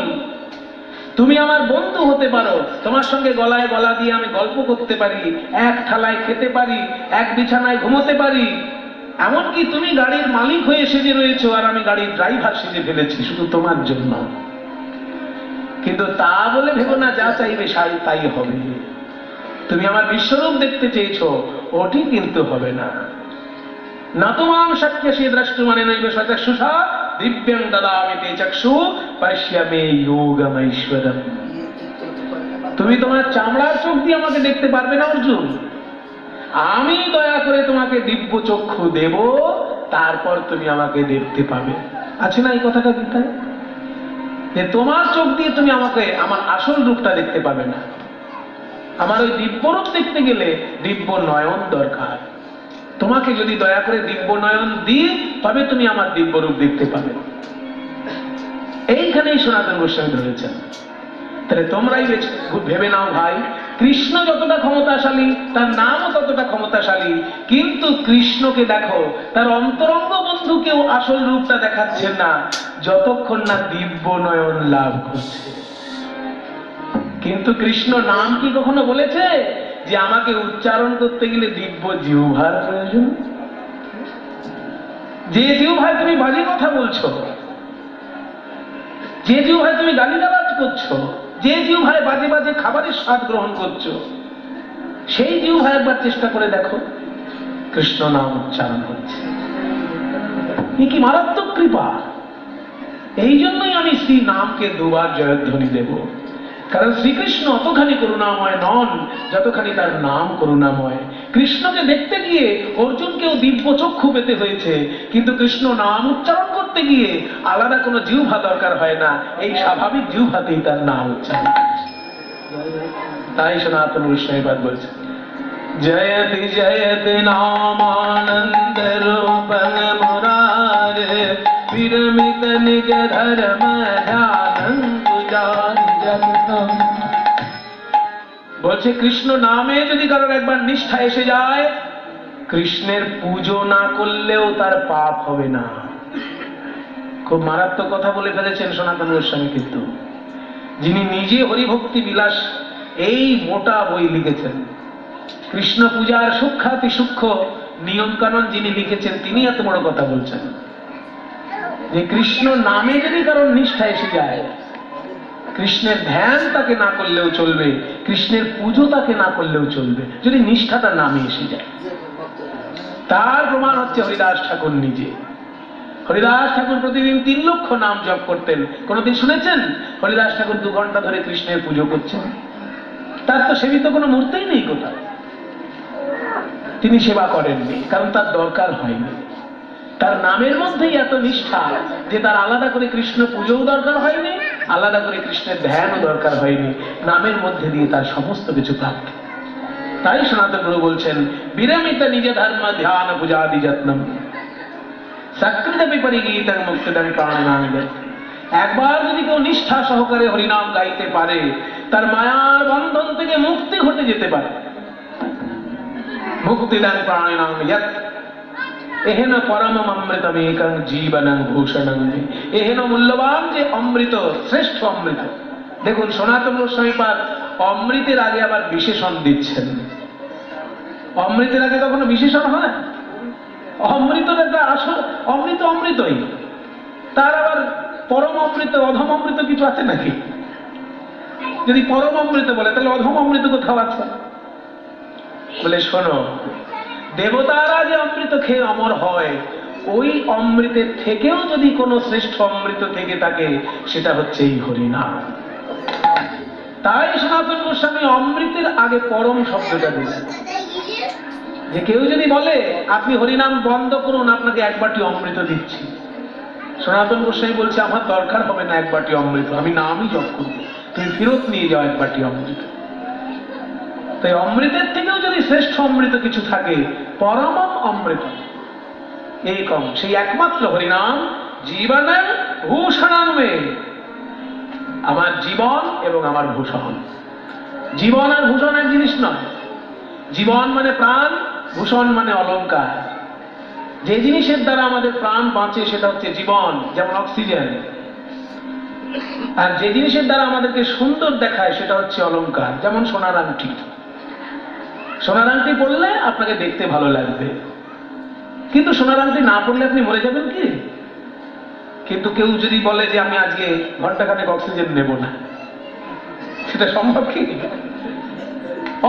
তুমি আমার বন্ধু হতে পারো, তোমার সঙ্গে গলায় গলা দিয়ে আমি গল্প করতে পারি, এক থালায় খেতে পারি, এক বিছানায় ঘুমোতে পারি, এমনকি তুমি গাড়ির মালিক হয়ে সেজে রয়েছো আর আমি গাড়ির ড্রাইভার সেজে ফেলেছি শুধু তোমার জন্য। কিন্তু তা বলে ভেবো না যা চাইবে তাই হবে। তুমি আমার বিশ্বরূপ দেখতে চেয়েছো, ওটি কিন্তু হবে না। না তোমাম শক্য সে দ্রষ্টু মানে নৈব সচক্ষুষা দিব্যাং দদামি তে চক্ষু পশ্যমে যোগমৈশ্বরম। তুমি তোমার চামড়ার চোখ দিয়ে আমাকে দেখতে পারবে না অর্জুন, আমি দয়া করে তোমাকে দিব্য চক্ষু দেব, তারপর তুমি আমাকে দেখতে পাবে। আছে না এই কথাটা গীতায়? যে তোমার চোখ দিয়ে তুমি আমাকে আমার আসল রূপটা দেখতে পাবে না। আমার ওই দিব্য রূপ দেখতে গেলে দিব্য নয়ন দরকার। তোমাকে যদি দয়া করে দিব্য নয়ন দিই, তবে তুমি আমার দিব্য রূপ দেখতে পাবে। এইখানেই সনাতন গোস্বামী ধরেছেন। তাহলে তোমরাই ভেবে নাও ভাই, কৃষ্ণ যতটা ক্ষমতাশালী তার নামও ততটা ক্ষমতাশালী। কিন্তু কৃষ্ণকে দেখো, তার অন্তরঙ্গ বন্ধুকেও আসল রূপটা দেখাচ্ছেন না যতক্ষণ না দিব্য নয়ন লাভ করছে। কিন্তু কৃষ্ণ নাম কি কখনো বলেছে যে আমাকে উচ্চারণ করতে গেলে দিব্য জিহ্বার প্রয়োজন? যে জিহ্বায় তুমি বাজে কথা বলছো, যে জিহ্বায় তুমি গালিগালাজ করছো, যে জিহ্বায় বাজে বাজে খাবারের স্বাদ গ্রহণ করছো, সেই জিহ্বায় একবার চেষ্টা করে দেখো কৃষ্ণ নাম উচ্চারণ হচ্ছে। কি মারাত্মক কৃপা! এই জন্যই আমি শ্রী নামকে দুবার জয়ধ্বনি দেব, কারণ শ্রীকৃষ্ণ অতখানি করুণাময় নন যতখানি তার নাম করুণাময়। কৃষ্ণকে দেখতে গিয়ে অর্জুনকেও দিব্য চক্ষু পেতে হয়েছে, কিন্তু কৃষ্ণ নাম উচ্চারণ করতে গিয়ে আলাদা কোনো জিহ্বা দরকার হয় না, এই স্বাভাবিক জিহ্বাতেই তার নাম উচ্চারণ। তাই সনাতন বৈষ্ণববাদ বলছে, জয়তি জয়তি নামানন্দ রূপং মুরারে বিরমিত নিজ ধর্ম ধ্যানং বলছে কৃষ্ণ নামে যদি কারোর একবার নিষ্ঠা এসে যায়, কৃষ্ণের পুজো না করলেও তার পাপ হবে না। খুব মারাত্মক কথা বলে ফেলেছেন সনাতন গোস্বামী, কিন্তু যিনি নিজে হরিভক্তি বিলাস এই মোটা বই লিখেছেন, কৃষ্ণ পূজার সূক্ষ্মাতি সূক্ষ্ম নিয়ম কানুন যিনি লিখেছেন, তিনি এত বড় কথা বলছেন যে কৃষ্ণ নামে যদি কারোর নিষ্ঠা এসে যায়, কৃষ্ণের ধ্যান তাকে না করলেও চলবে, কৃষ্ণের পুজো তাকে না করলেও চলবে, যদি নিষ্ঠাটা নামে এসে যায়। তার প্রমাণ হচ্ছে হরিদাস ঠাকুর নিজে। হরিদাস ঠাকুর প্রতিদিন 3 লক্ষ নাম জপ করতেন। কোনদিন শুনেছেন হরিদাস ঠাকুর 2 ঘন্টা ধরে কৃষ্ণের পুজো করছেন? তার তো সেবিত কোনো মূর্তিই নেই কোথাও। তিনি সেবা করেননি, কারণ তার দরকার হয়নি। তার নামের মধ্যেই এত নিষ্ঠা যে তার আলাদা করে কৃষ্ণ পুজোও দরকার হয়নি, আলাদা করে কৃষ্ণের ধ্যানও দরকার হয়নি, নামের মধ্যে দিয়ে তার সমস্ত কিছু প্রাপ্ত। তাই সনাতন গুরু বলছেন, বিরমিত নিজ ধর্ম ধ্যান পূজাদি যত্নম সকৃত বিপরিগীতং মুক্তিদং প্রাণনাঙ্গ। একবার যদি কেউ নিষ্ঠা সহকারে হরিনাম গাইতে পারে, তার মায়ার বন্ধন থেকে মুক্তি ঘটে যেতে পারে। মুক্তিদান প্রাণিনাম ইয়ৎ এহেন পরমম অমৃতমেকং জীবনং ভূষণং মে। এহেন মূল্যবান যে অমৃত, শ্রেষ্ঠ অমৃত। দেখুন সনাতন গোস্বামী পাদ অমৃতের আগে আবার বিশেষণ দিচ্ছেন। অমৃতের আগে কখনো বিশেষণ হয়? অমৃতটা আসল অমৃত অমৃতই, তার আবার পরম অমৃত অধম অমৃত কিছু আছে নাকি? যদি পরম অমৃত বলে তাহলে অধম অমৃত কোথাও আছে? বলে শোনো, দেবতারা যে অমৃত খেয়ে অমর হয়, ওই অমৃতের থেকেও যদি কোনো শ্রেষ্ঠ অমৃত থেকে থাকে সেটা হচ্ছে এই হরিনাম। তাই সনাতন গোস্বামী অমৃতের আগে পরম শব্দটা দিয়েছেন। যে কেউ যদি বলে আপনি হরিনাম বন্ধ করুন, আপনাকে এক বাটি অমৃত দিচ্ছি, সনাতন গোস্বামী বলছে আমার দরকার হবে না এক বাটি অমৃত, আমি নামই জপ করবো, তুমি ফেরত নিয়ে যাও এক বাটি অমৃত। তাই অমৃতের থেকেও যদি শ্রেষ্ঠ অমৃত কিছু থাকে, পরম অমৃত এইকম, সেই একমাত্র হরিনাম জীবনের ভূষণাং মে, আমার জীবন এবং আমার ভূষণ। জীবন আর ভূষণ এক জিনিস নয়। জীবন মানে প্রাণ, ভূষণ মানে অলংকার। যে জিনিসের দ্বারা আমাদের প্রাণ বাঁচে সেটা হচ্ছে জীবন, যেমন অক্সিজেন। আর যে জিনিসের দ্বারা আমাদেরকে সুন্দর দেখায় সেটা হচ্ছে অলংকার, যেমন সোনার আংটি। সোনার আংটি পরলে আপনাকে দেখতে ভালো লাগবে, কিন্তু সোনার আংটি না পরলে আপনি মরে যাবেন কি? কিন্তু কেউ যদি বলে যে আমি আজকে ঘন্টাখানেক অক্সিজেন নেব না, সেটা সম্ভব কি?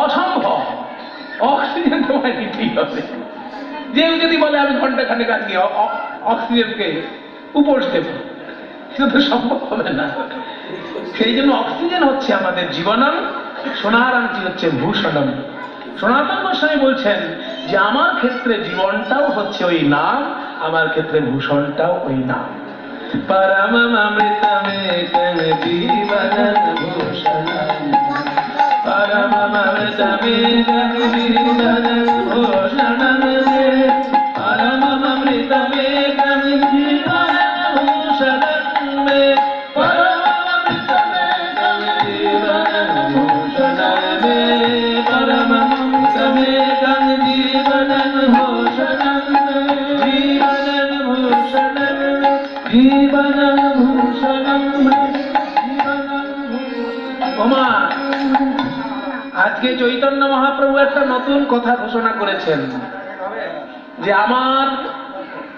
অসম্ভব। অক্সিজেন তোমায় নিতেই হবে। যে যদি বলে আমি ঘন্টাখানেক আজকে অক্সিজেনকে উপোস দেব, সেটা তো সম্ভব হবে না। সেই জন্য অক্সিজেন হচ্ছে আমাদের জীবনম, সোনার আংটি হচ্ছে ভূষণম। সনাতন গোস্বামী বলছেন যে আমার ক্ষেত্রে জীবনটাও হচ্ছে ওই নাম, আমার ক্ষেত্রে ভূষণটাও ওই নাম। পরমম অমৃতমেকং জীবনং ভূষণং, পরমম অমৃতমেকং জীবনং ভূষণং, পরমম অমৃতমেকং জীবনং ভূষণং মে, পরমম অমৃতমেকং জীবনং ভূষণং মে, পরমম অমৃতমেকং জীবনং ভূষণং মে, জীবনং ভূষণং মে, জীবনং ভূষণং মে, জীবনং ভূষণং। ওমা, আজকে চৈতন্য মহাপ্রভু একটা নতুন কথা ঘোষণা করেছেন যে আমার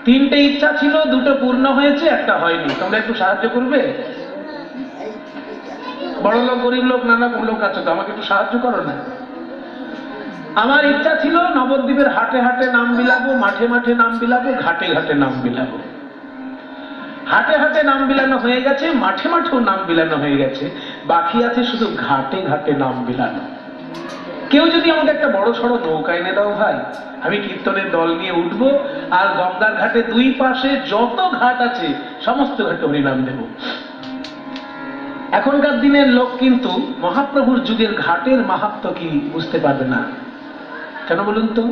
3টে ইচ্ছা ছিল, 2টো পূর্ণ হয়েছে, একটা হয়নি। তোমরা একটু সাহায্য করবে? বড় লোক গরিব লোক নানা লোক আছে, তো আমাকে একটু সাহায্য করো না। আমার ইচ্ছা ছিল নবদ্বীপের হাটে হাটে নাম বিলাবো, মাঠে মাঠে নাম বিলাবো, ঘাটে ঘাটে নাম বিলাবো। হাটে হাটে নাম বিলানো হয়ে গেছে, মাঠে মাঠেও নাম বিলানো হয়ে গেছে, বাকি আছে শুধু ঘাটে ঘাটে নাম বিলানো। কেউ যদি আমাকে একটা বড় সড়ো নৌকা এনে দাও ভাই, আমি কীর্তনের দল নিয়ে উঠবো, আর গঙ্গার ঘাটে 2 পাশে যত ঘাট আছে সমস্ত ঘাটে হরিনাম দেব। এখনকার দিনের লোক কিন্তু মহাপ্রভুর যুগের ঘাটের মাহাত্ম্য কি বুঝতে পারবে না। কেন বলুন তো?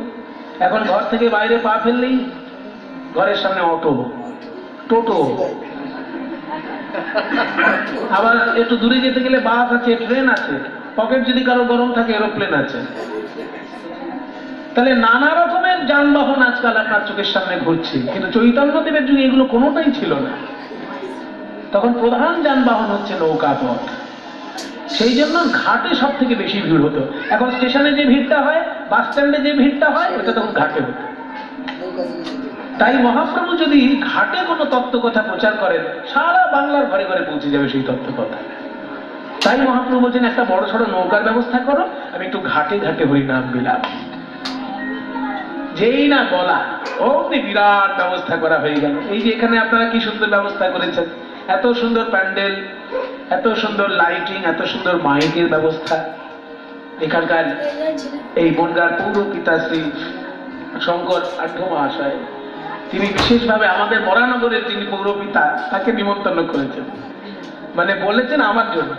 এখন ঘর থেকে বাইরে পা ফেললেই ঘরের সামনে অটো, টোটো, আবার একটু দূরে যেতে গেলে বাস আছে, ট্রেন আছে, পকেট যদি কারো গরম থাকে এরোপ্লেন আছে। তাহলে নানা রকমের যানবাহন আজকাল আপনার চোখের সামনে ঘুরছে, কিন্তু চৈতন্যদেবের যুগে এগুলো কোনোটাই ছিল না। তখন প্রধান যানবাহন হচ্ছে নৌকা পথ। সেই জন্য ঘাটে সব থেকে বেশি ভিড় হতো। এখন স্টেশনে যে ভিড়টা হয়, বাস স্ট্যান্ডে যে ভিড়টা হয়, ওটা তখন ঘাটে হতো। তাই মহাপ্রভু যদি ঘাটে কোনো তত্ত্ব কথা প্রচার করেন, সারা বাংলার ঘরে ঘরে পৌঁছে যাবে সেই তত্ত্ব কথা। তাই মহাপ্রভু বলছেন একটা বড় সড়ো নৌকার ব্যবস্থা করো, আমি একটু ঘাটে ঘাটে হরিনাম বিলাপ। যেই না বলা অমনি বিরাট ব্যবস্থা করা হয়ে গেল। এই যে এখানে আপনারা কি সুন্দর ব্যবস্থা করেছেন, এত সুন্দর প্যান্ডেল, এত সুন্দর লাইটিং, এত সুন্দর মাইকের ব্যবস্থা। এখানকার এই বনগাঁর পৌর পিতা শ্রী শঙ্কর আঢ্য মহাশয়, তিনি বিশেষভাবে আমাদের বরানগরের যিনি পৌরপিতা তাকে নিমন্ত্রণ করেছেন, মানে বলেছেন আমার জন্য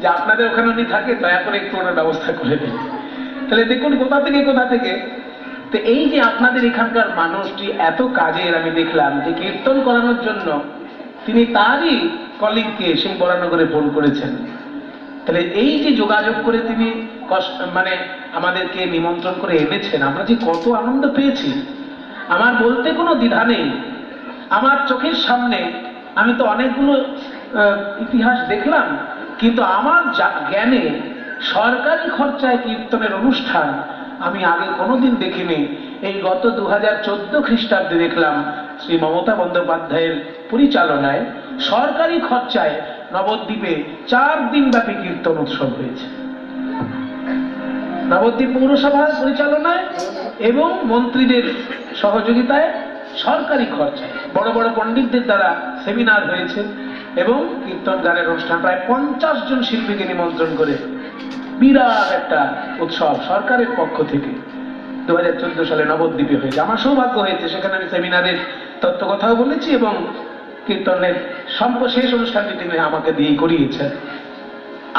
যে আপনাদের ওখানে উনি থাকে, দয়া করে একটু ওনার ব্যবস্থা করে দিন। তাহলে দেখুন কোথা থেকে কোথা থেকে। তো এই যে আপনাদের এখানকার মানুষটি এত কাজের, আমি দেখলাম যে কীর্তন করানোর জন্য তিনি তারই কলিগকে সেই বরানগরে ফোন করেছেন। তাহলে এই যে যোগাযোগ করে তিনি মানে আমাদেরকে নিমন্ত্রণ করে এনেছেন, আমরা যে কত আনন্দ পেয়েছি আমার বলতে কোনো দ্বিধা নেই। আমার চোখের সামনে আমি তো অনেকগুলো ইতিহাস দেখলাম, কিন্তু আমার জ্ঞানে সরকারি খরচায় কীর্তনের অনুষ্ঠান আমি আগে কোনোদিন দেখিনি। এই গত 2014 খ্রিস্টাব্দে দেখলাম শ্রী মমতা বন্দ্যোপাধ্যায়ের পরিচালনায় সরকারি খরচায় নবদ্বীপে 4 দিন ব্যাপী কীর্তন উৎসব হয়েছে। নবদ্বীপ পৌরসভার পরিচালনায় এবং মন্ত্রীদের সহযোগিতায় সরকারি খরচায় বড় বড় পণ্ডিতদের দ্বারা সেমিনার হয়েছে এবং কীর্তন গানের অনুষ্ঠান প্রায় 50 জন শিল্পীকে নিমন্ত্রণ করে বিরাট একটা উৎসব সরকারের পক্ষ থেকে 2014 সালে নবদ্বীপে হয়েছে। আমার সৌভাগ্য হয়েছে, সেখানে আমি সেমিনারের তত্ত্ব কথাও বলেছি এবং কীর্তনের শেষ অনুষ্ঠানটি তিনি আমাকে দিয়ে করিয়েছেন।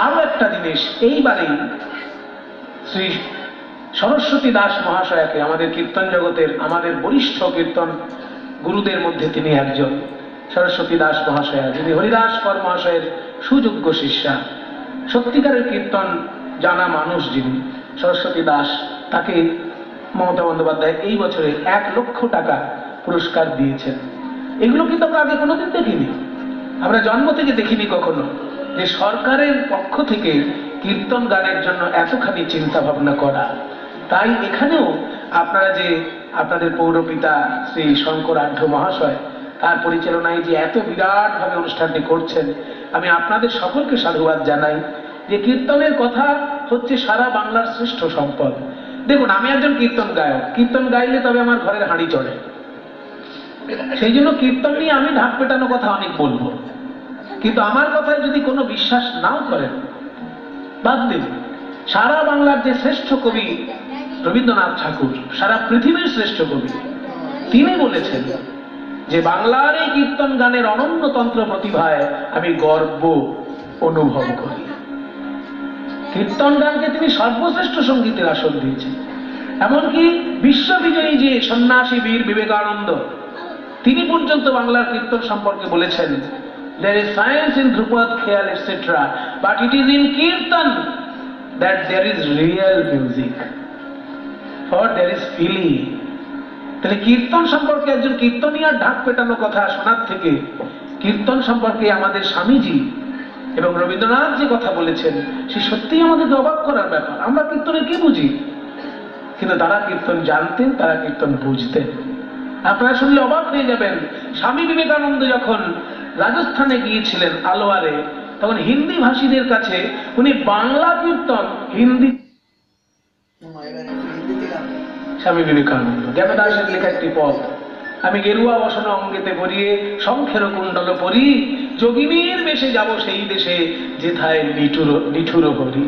আরো একটা জিনিস, এইবারেই শ্রী সরস্বতী দাস মহাশয়াকে, আমাদের কীর্তন জগতের আমাদের বরিষ্ঠ কীর্তন গুরুদের মধ্যে তিনি একজন, সরস্বতী দাস মহাশয়া, যিনি হরিদাস কর মহাশয়ের সুযোগ্য শিষ্যা, সত্যিকারের কীর্তন জানা মানুষ যিনি সরস্বতী দাস, তাকে মমতা বন্দ্যোপাধ্যায় এই বছরে 1 লক্ষ টাকা পুরস্কার দিয়েছেন। এগুলো কিন্তু আমরা আগে কোনোদিন দেখিনি, আমরা জন্ম থেকে দেখিনি কখনো, যে সরকারের পক্ষ থেকে কীর্তন গানের জন্য এতখানি চিন্তা ভাবনা করা। তাই এখানেও আপনারা যে আপনাদের পৌরপিতা শ্রী শঙ্কর আঢ্য মহাশয় তার পরিচালনায় যে এত বিরাট ভাবে অনুষ্ঠানটি করছেন, আমি আপনাদের সকলকে সাধুবাদ জানাই। যে কীর্তনের কথা হচ্ছে সারা বাংলার শ্রেষ্ঠ সম্পদ। দেখুন, আমি একজন কীর্তন গায়ক, কীর্তন গাইলে তবে আমার ঘরের হাঁড়ি চড়ে, সেই জন্য কীর্তন নিয়ে আমি ঢাক পেটানো কথা অনেক বলবো, কিন্তু আমার কথায় যদি কোনো বিশ্বাস নাও করেন বাদ দিন। সারা বাংলার যে শ্রেষ্ঠ কবি রবীন্দ্রনাথ ঠাকুর, সারা পৃথিবীর শ্রেষ্ঠ কবি, তিনি বলেছেন যে বাংলার এই কীর্তন গানের অনন্য তন্ত্র প্রতিভায় আমি গর্ব অনুভব করি। কীর্তন গানকে তিনি সর্বশ্রেষ্ঠ সঙ্গীতের আসন দিয়েছেন। এমনকি বিশ্ববিজয়ী যে সন্ন্যাসী বীর বিবেকানন্দ, তিনি পর্যন্ত বাংলার কীর্তন সম্পর্কে বলেছেন, there is science in Dhrupad, Khayal, etc., but it is in Kirtan that there is real music, for there is feeling. তাহলে কীর্তন সম্পর্কে একজন কীর্তনিয়ার ঢাক পেটানো কথা শোনার থেকে কীর্তন সম্পর্কে আমাদের স্বামীজি এবং রবীন্দ্রনাথ যে কথা বলেছেন, সে সত্যিই আমাদেরকে অবাক করার ব্যাপার। আমরা কীর্তনের কি বুঝি, কিন্তু তারা কীর্তন জানতেন, তারা কীর্তন বুঝতেন। আপনারা শুনলে অবাক হয়ে যাবেন, স্বামী বিবেকানন্দ যখন রাজস্থানে গিয়েছিলেন আলোয়ারে, তখন হিন্দি ভাষীদের কাছে উনি বাংলা কীর্তন হিন্দি। স্বামী বিবেকানন্দ জ্ঞানদাসের লেখা একটি পদ, আমি গেরুয়া বসন অঙ্গেতে পরিয়ে শঙ্খের কুণ্ডল পরি, যোগিনীর বেশে যাব সেই দেশে যেথায় নিঠুর হরি।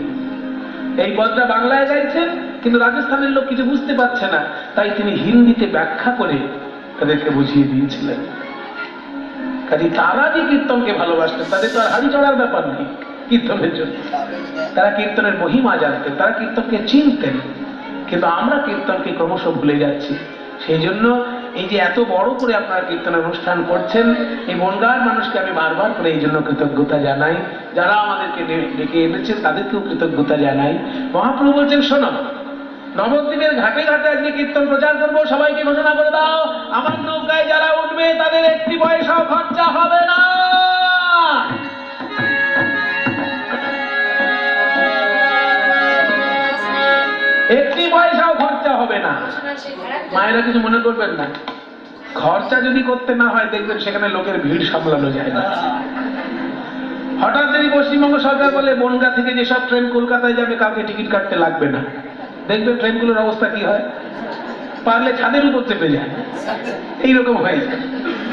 এই পদটা বাংলায় গাইছেন, কিন্তু রাজস্থানের লোক কিছু বুঝতে পারছে না, তাই তিনি হিন্দিতে ব্যাখ্যা করে তাদেরকে বুঝিয়ে দিয়েছিলেন। কাজে তারা যে কীর্তনকে ভালোবাসতেন, তাদের তো আর হাড়ি চড়ার ব্যাপার নেই কীর্তনের জন্য। তারা কীর্তনের মহিমা জানতেন, তারা কীর্তনকে চিনতেন, কিন্তু আমরা কীর্তনকে ক্রমশ ভুলে যাচ্ছি। সেই জন্য এই যে এত বড় করে আপনারা কীর্তনের অনুষ্ঠান করছেন, এই বনগাঁর মানুষকে আমি বারবার করে এই জন্য কৃতজ্ঞতা জানাই। যারা আমাদেরকে ডেকে এনেছেন তাদেরকেও কৃতজ্ঞতা জানাই। মহাপ্রভু বলছেন, শোনো, নবদ্বীপের ঘাটে ঘাটে আজকে কীর্তন প্রচার করবো, সবাইকে ঘোষণা করে দাও, আমার নৌকায় যারা উঠবে তাদের 1 পয়সাও খরচা হবে না। একটি পয়সাও খরচা হবে না। মায়েরা কিছু মনে করবেন না, খরচা যদি করতে না হয় দেখবেন সেখানে লোকের ভিড় সামলানো যায় না। হঠাৎ যদি পশ্চিমবঙ্গ সরকার বলে বনগাঁ থেকে যেসব ট্রেন কলকাতায় যাবে কাউকে টিকিট কাটতে লাগবে না, দেখবেন ট্রেনগুলোর অবস্থা কি হয়, পারলে ছাদের উপর চেপে যায়, এইরকম হয়ে যায়।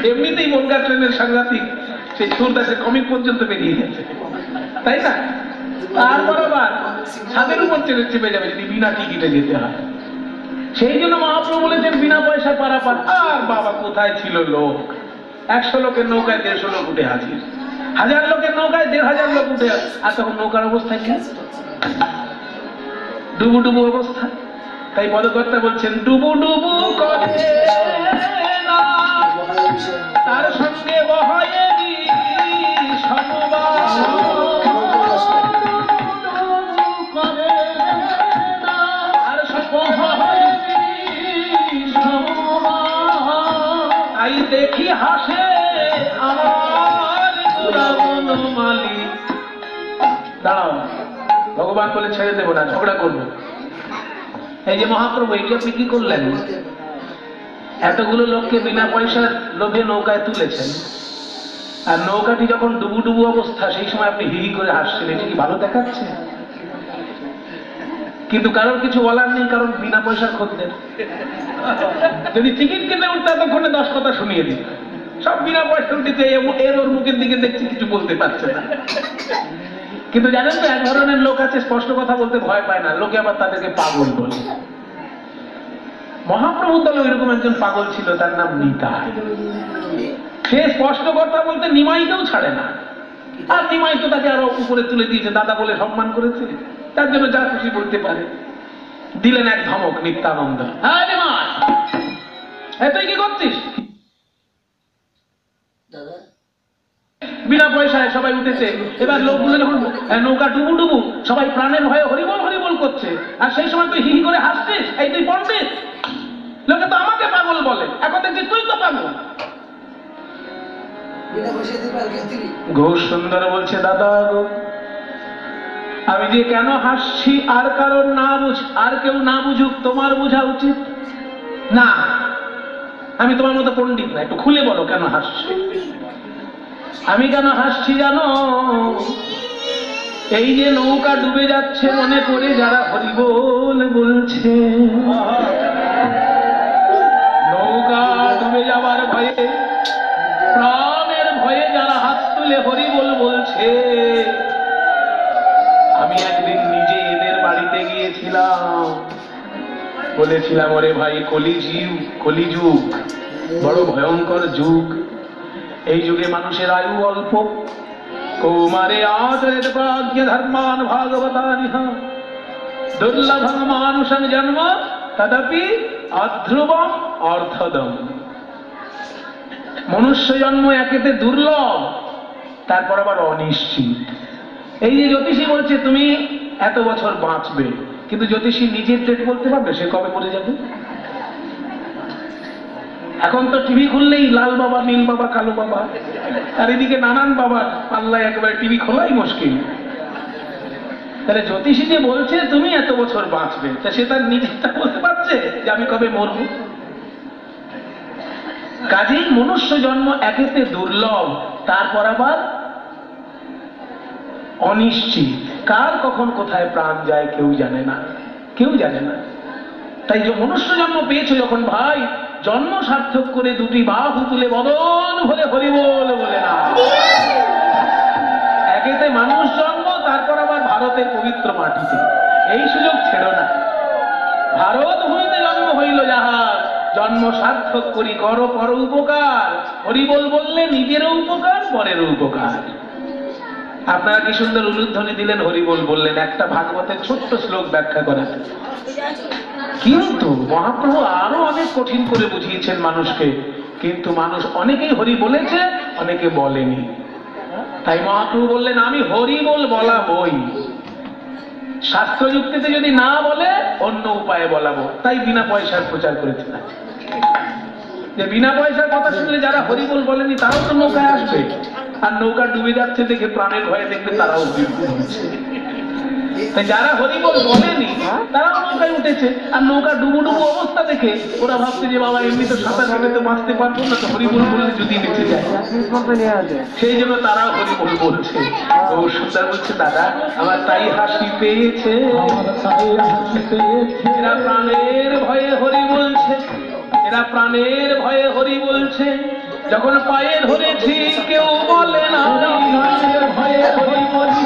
এমনিতেই বনগাঁ ট্রেনের সাংঘাতিক, সেই সুরদাসের কমিক পর্যন্ত বেরিয়ে গেছে, তাই না? তারপর আবার ছাদের উপর চেপে যাবে যদি বিনা টিকিটে যেতে হয়। সেই জন্য মহাপ্রভু বলেছেন বিনা পয়সা পারাপার। আর বাবা, কোথায় ছিল লোক? 100 লোকের নৌকায় 150 লোক উঠে হাজির, 1000 লোকের নৌকায় 1500 লোক উঠে। আর তখন নৌকার অবস্থা কি? ডুবু ডুবু অবস্থা। তাই পদকর্তা বলছেন, ডুবু ডুবু করে না তার সঙ্গে বহায়ে সমবায় তাই দেখি হাসে আমার পুরাতন মালিক। দাঁড়াও, ভগবান বলে ছেড়ে দেবো না, ঝগড়া করবো। এই যে মহাপ্রভু, এই যে আপনি কি করলেন? এতগুলো লোককে বিনা পয়সার লোভে নৌকায় তুলেছেন, আর নৌকাটি যখন ডুবু ডুবু অবস্থা, সেই সময় আপনি হি হি করে হাসছেন, এটা কি ভালো দেখাচ্ছে? কিন্তু কারোর কিছু বলার নেই, কারণ বিনা পয়সার খদ্দের। যদি টিকিট কেটে উঠতে ততক্ষণে 10 কথা শুনিয়ে দিত। সব বিনা পয়সা উঠেছে, এর ওর মুখের দিকে দেখছি কিছু বলতে পারছে না। কিন্তু জানেন তো, এক ধরনের লোক আছে স্পষ্ট কথা বলতে ভয় পায় না, লোকে আবার তাদেরকে পাগল বলে। মহাপ্রভু দল এরকম একজন পাগল ছিল, তার নাম নিতাই। সে স্পষ্ট কথা বলতে নিমাইকেও ছাড়ে না, আর নিমাই তো তাকে আরো উপরে তুলে দিয়েছে, দাদা বলে সম্মান করেছে, তার জন্য যা খুশি বলতে পারে। দিলেন এক ধমক নিত্যানন্দ, হ্যাঁ নিমাই, তুই কি করছিস? বিনা পয়সায় সবাই উঠেছে, এবার লোকগুলো যখন নৌকা ডুবু ডুবু, সবাই প্রাণের ভয়ে হরিবল হরিবল করছে, আর সেই সময় তুই হি হি করে হাসছিস। এই তুই পণ্ডিত, লোকে তো আমাকে পাগল বলে, এখন দেখছি তুই তো পাগল। ঘোষ সুন্দর বলছে, দাদা গো, আমি যে কেন হাসছি আর কারণ না আর কেউ না বুঝুক, তোমার বোঝা উচিত না। আমি তোমার মতো পণ্ডিত না, একটু খুলে বলো কেন হাসছি। আমি কেন হাসছি জানো? এই যে নৌকা ডুবে যাচ্ছে মনে করে যারা হরিবোল বলছে, নৌকা ডুবে যাবার ভয়ে, প্রাণের ভয়ে যারা হাত তুলে হরিবোল বলছে, আমি একদিন নিজে এদের বাড়িতে গিয়েছিলাম, বলেছিলাম, ওরে ভাই, কলিযুগ বড় ভয়ঙ্কর যুগ, এই যুগে মানুষের আয়ু অল্প, কৌমারে আচরেত প্রাজ্ঞ ধর্মান ভাগবতানিহ, দুর্লভং মানুষং জন্ম তদপি অধ্রুবম অর্থদম। মনুষ্য জন্ম একেতে দুর্লভ, তারপর আবার অনিশ্চিত। এই যে জ্যোতিষী বলছে তুমি এত বছর বাঁচবে, কিন্তু জ্যোতিষী নিজের ডেট বলতে পারবে সে কবে মরে যাবে? এখন তো টিভি খুললেই লাল বাবা, নীল বাবা, কালো বাবা, আর এদিকে নানান বাবা পাল্লায়, একেবারে টিভি খোলাই মুশকিল। তাহলে জ্যোতিষী যে বলছে তুমি এত বছর বাঁচবে, তা সে তার নিজেরটা বলতে পারছে যে আমি কবে মরব? কাজেই মনুষ্য জন্ম একেতে দুর্লভ, তারপর আবার অনিশ্চিত। কার কখন কোথায় প্রাণ যায় কেউ জানে না, কেউ জানে না। তাই যে মনুষ্য জন্ম পেয়েছো যখন ভাই, জন্ম সার্থক করে দুটি বাহু তুলে বদন ভরে হরিবোল বলে না। একেতে মানুষ জন্ম, তারপর আবার ভারতের পবিত্র মাটিতে, এই সুযোগ ছেড়ো না। ভারত ভূমিতে জন্ম হইল যাহার, জন্ম সার্থক করি করো পর উপকার। হরিবোল বললে নিজেরও উপকার, পরেরও উপকার। আপনারা কি সুন্দর উলুধ্বনি দিলেন, হরিবোল বললেন, একটা ভাগবতের ছোট্ট শ্লোক ব্যাখ্যা করাতে। কিন্তু মহাপ্রভু আরো অনেক কঠিন করে বুঝিয়েছেন মানুষকে, কিন্তু মানুষ অনেকেই হরি বলেছে, অনেকে বলেনি। তাই মহাপ্রভু বললেন, আমি হরিবোল বলাবই, শাস্ত্রযুক্তিতে যদি না বলে অন্য উপায়ে বলাবো। তাই বিনা পয়সার প্রচার করেছিলাম, যে বিনা পয়সার কথা শুনলে যারা হরিবোল বলেনি তারাও তো নৌকায় আসবে, আর নৌকা ডুবে যাচ্ছে দেখে প্রাণের ভয়ে দেখবে তারাও হচ্ছে। তাই যারা হরিবোল বলেনি তারাও নৌকায় উঠেছে, আর নৌকা ডুবু ডুবু অবস্থা দেখে ওরা ভাবছে যে বাবা এমনি তো সাঁতার কেটে তো বাঁচতে পারবো না, তো হরিবোল বললে যদি বেঁচে যায়, সেই জন্য তারাও হরিবোল বলছে। তো সুন্দর বলছে, দাদা আমার তাই হাসি পেয়েছে, এরা প্রাণের ভয়ে হরি বলছে, এরা প্রাণের ভয়ে হরি বলছে। যখন পায়ে ধরেছি কেউ বলে না, ভয়ে হরি বলছে।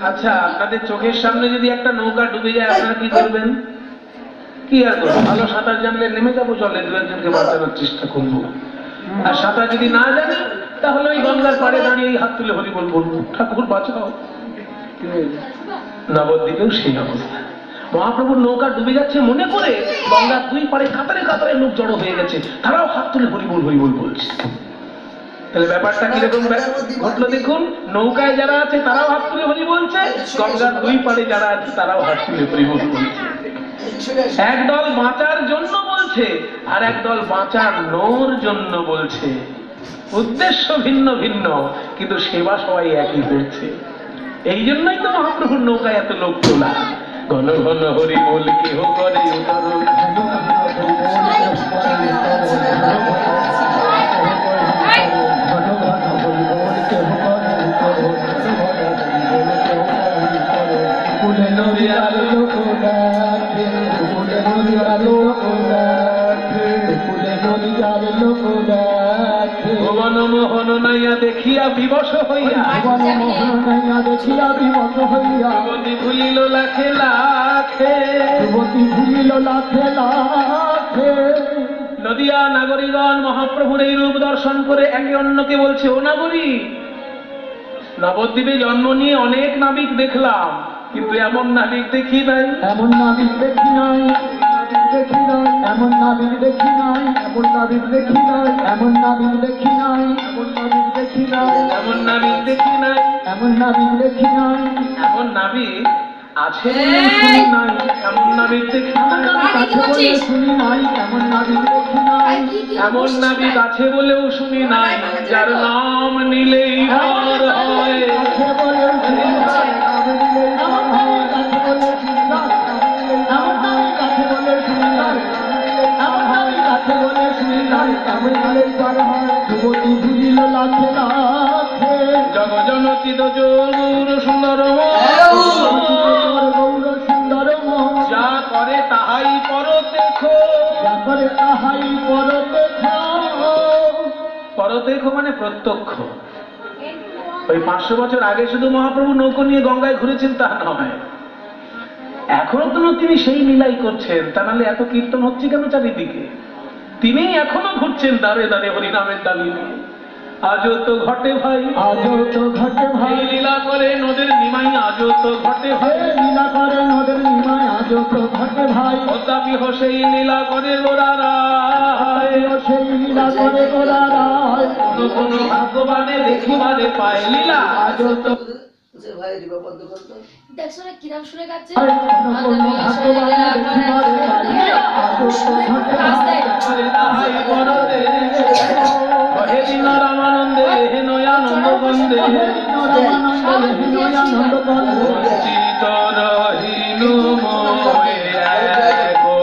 আচ্ছা, আপনাদের চোখের সামনে যদি একটা নৌকা ডুবে যায় আপনারা কি করবেন? কি আর করবো, ভালো সাঁতার জানলে নেমে যাবো জলে, দু একজনকে বাঁচানোর চেষ্টা করবো। আর সাঁতার যদি না জানি তাহলে ওই গঙ্গার পাড়ে দাঁড়িয়ে হাত তুলে হরিবোল বলবো, ঠাকুর বাঁচাও। নবদ্বীপেও সেই অবস্থা। মহাপ্রভুর নৌকা ডুবে যাচ্ছে মনে করে গঙ্গার দুই পারে কাতারে কাতারে লোক জড়ো হয়ে গেছে, তারাও হাত তুলে হরিবোল হরিবোল বলছে। তাহলে ব্যাপারটা কিরকম ঘটলো দেখুন, নৌকায় যারা আছে তারাও হাত তুলে হরি বলছে, গঙ্গার দুই পারে যারা আছে তারাও হাত তুলে হরিবোল বলছে। একদল বাঁচার জন্য বলছে আর একদল বাঁচানোর জন্য বলছে, উদ্দেশ্য ভিন্ন ভিন্ন কিন্তু সেবা সবাই একই করছে। এই জন্যই তো মহাপ্রভুর নৌকায় এত লোক তোলা। ঘন ঘন হরি বল কেহ করে উতরণ, ভুবন মোহন নাইয়া দেখিয়া বিবশ হইয়া, যুবতী ভুলিল লাখে লাখে, নদিয়া নাগরিকগণ মহাপ্রভুর এই রূপ দর্শন করে একে অন্যকে বলছে, ও নাগরী, নবদ্বীপে জন্ম নিয়ে অনেক নাবিক দেখলাম, কিন্তু এমন নাবিক দেখি নাই, এমন নাবিক দেখি নাই, দেখি নাই, এমন নাবিক দেখি নাই, এমন নাবিক দেখি নাই, এমন নাবিক দেখি নাই, এমন নাবিক দেখি নাই, এমন নাবিক দেখি নাই, এমন নাবিক দেখি নাই, এমন নাবিক আছে বলে শুনি নাই, এমন নাবিক দেখি নাই, আছে বলে শুনি নাই, এমন নাবিক দেখি নাই, এমন নাবিক আছে বলেও শুনি নাই, যার নাম নিলেই হার হয়, আছে বলে শুনি নাই, নাম নিলেই হার হয়, আছে বলে শুনি নাই, এমন নাবিক আছে বলে শুনি নাই, এমন নাবিক আছে বলে শুনি নাই, নাম নিলেই হার হয়, যুবতী ভুলিল লাখে লাখে, জগজনচিত জোর সুন্দর গৌর সুন্দর মন, যা করে তাহাই পরতেখো, যা করে তাহাই পরতেখো, পরতেখো মানে প্রত্যক্ষ। ওই 500 বছর আগে শুধু মহাপ্রভু নৌকো নিয়ে গঙ্গায় ঘুরেছেন তা নয়, এখনো তো তিনি সেই লীলাই করছেন, তা নাহলে এত কীর্তন হচ্ছে কেন চারিদিকে? তিনি এখনো ঘুরছেন দাঁড়ে দাঁড়ে হরিনামের ডালি নিয়ে। আজও তো ঘটে ভাই, আজও তো ঘটে ভাই, লীলা করে নদের নিমাই, আজও তো ঘটে ভাই, লীলা করে নদের নিমায়, আজও তো ঘটে ভাই, অদ্যাপি সেই লীলা করে গোরারায়, সেই লীলা করে গোরারায়, কোন ভাগ্যবানে দেখিবারে পায় লীলা, আজও তো দেখছো না কিরাম শুনে গাচ্ছে, ভাগ্যবানে দেখিবারে পায় লীলা, আজও তো ঘটে ভাই, হে দিন রামানন্দে হে নয়ানন্দ বন্দে, আনন্দ করে চিত রহিনু মোরে করে, ও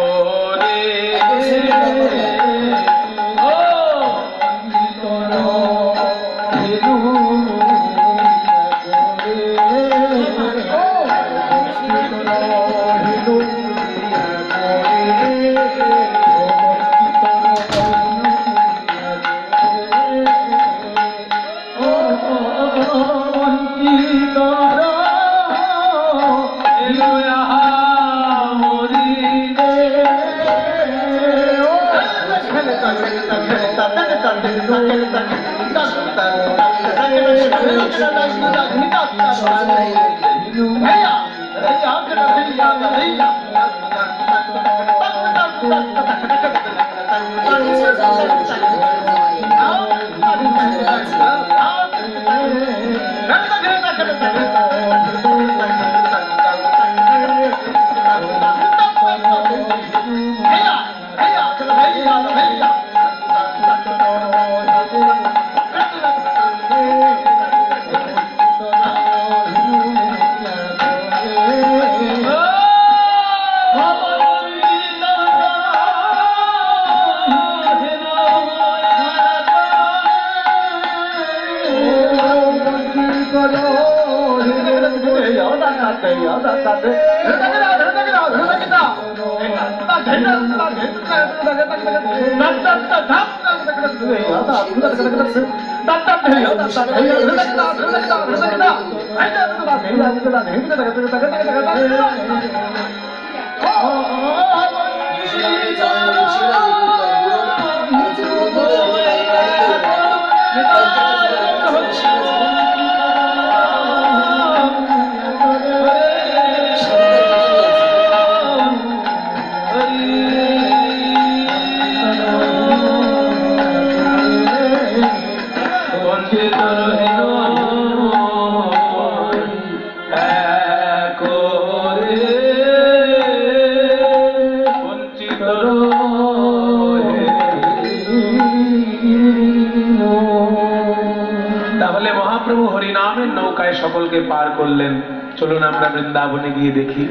মহাপ্রভু হরিনামের নৌকায় সকলকে পার করলেন। চলুন আমরা বৃন্দাবনে গিয়ে দেখি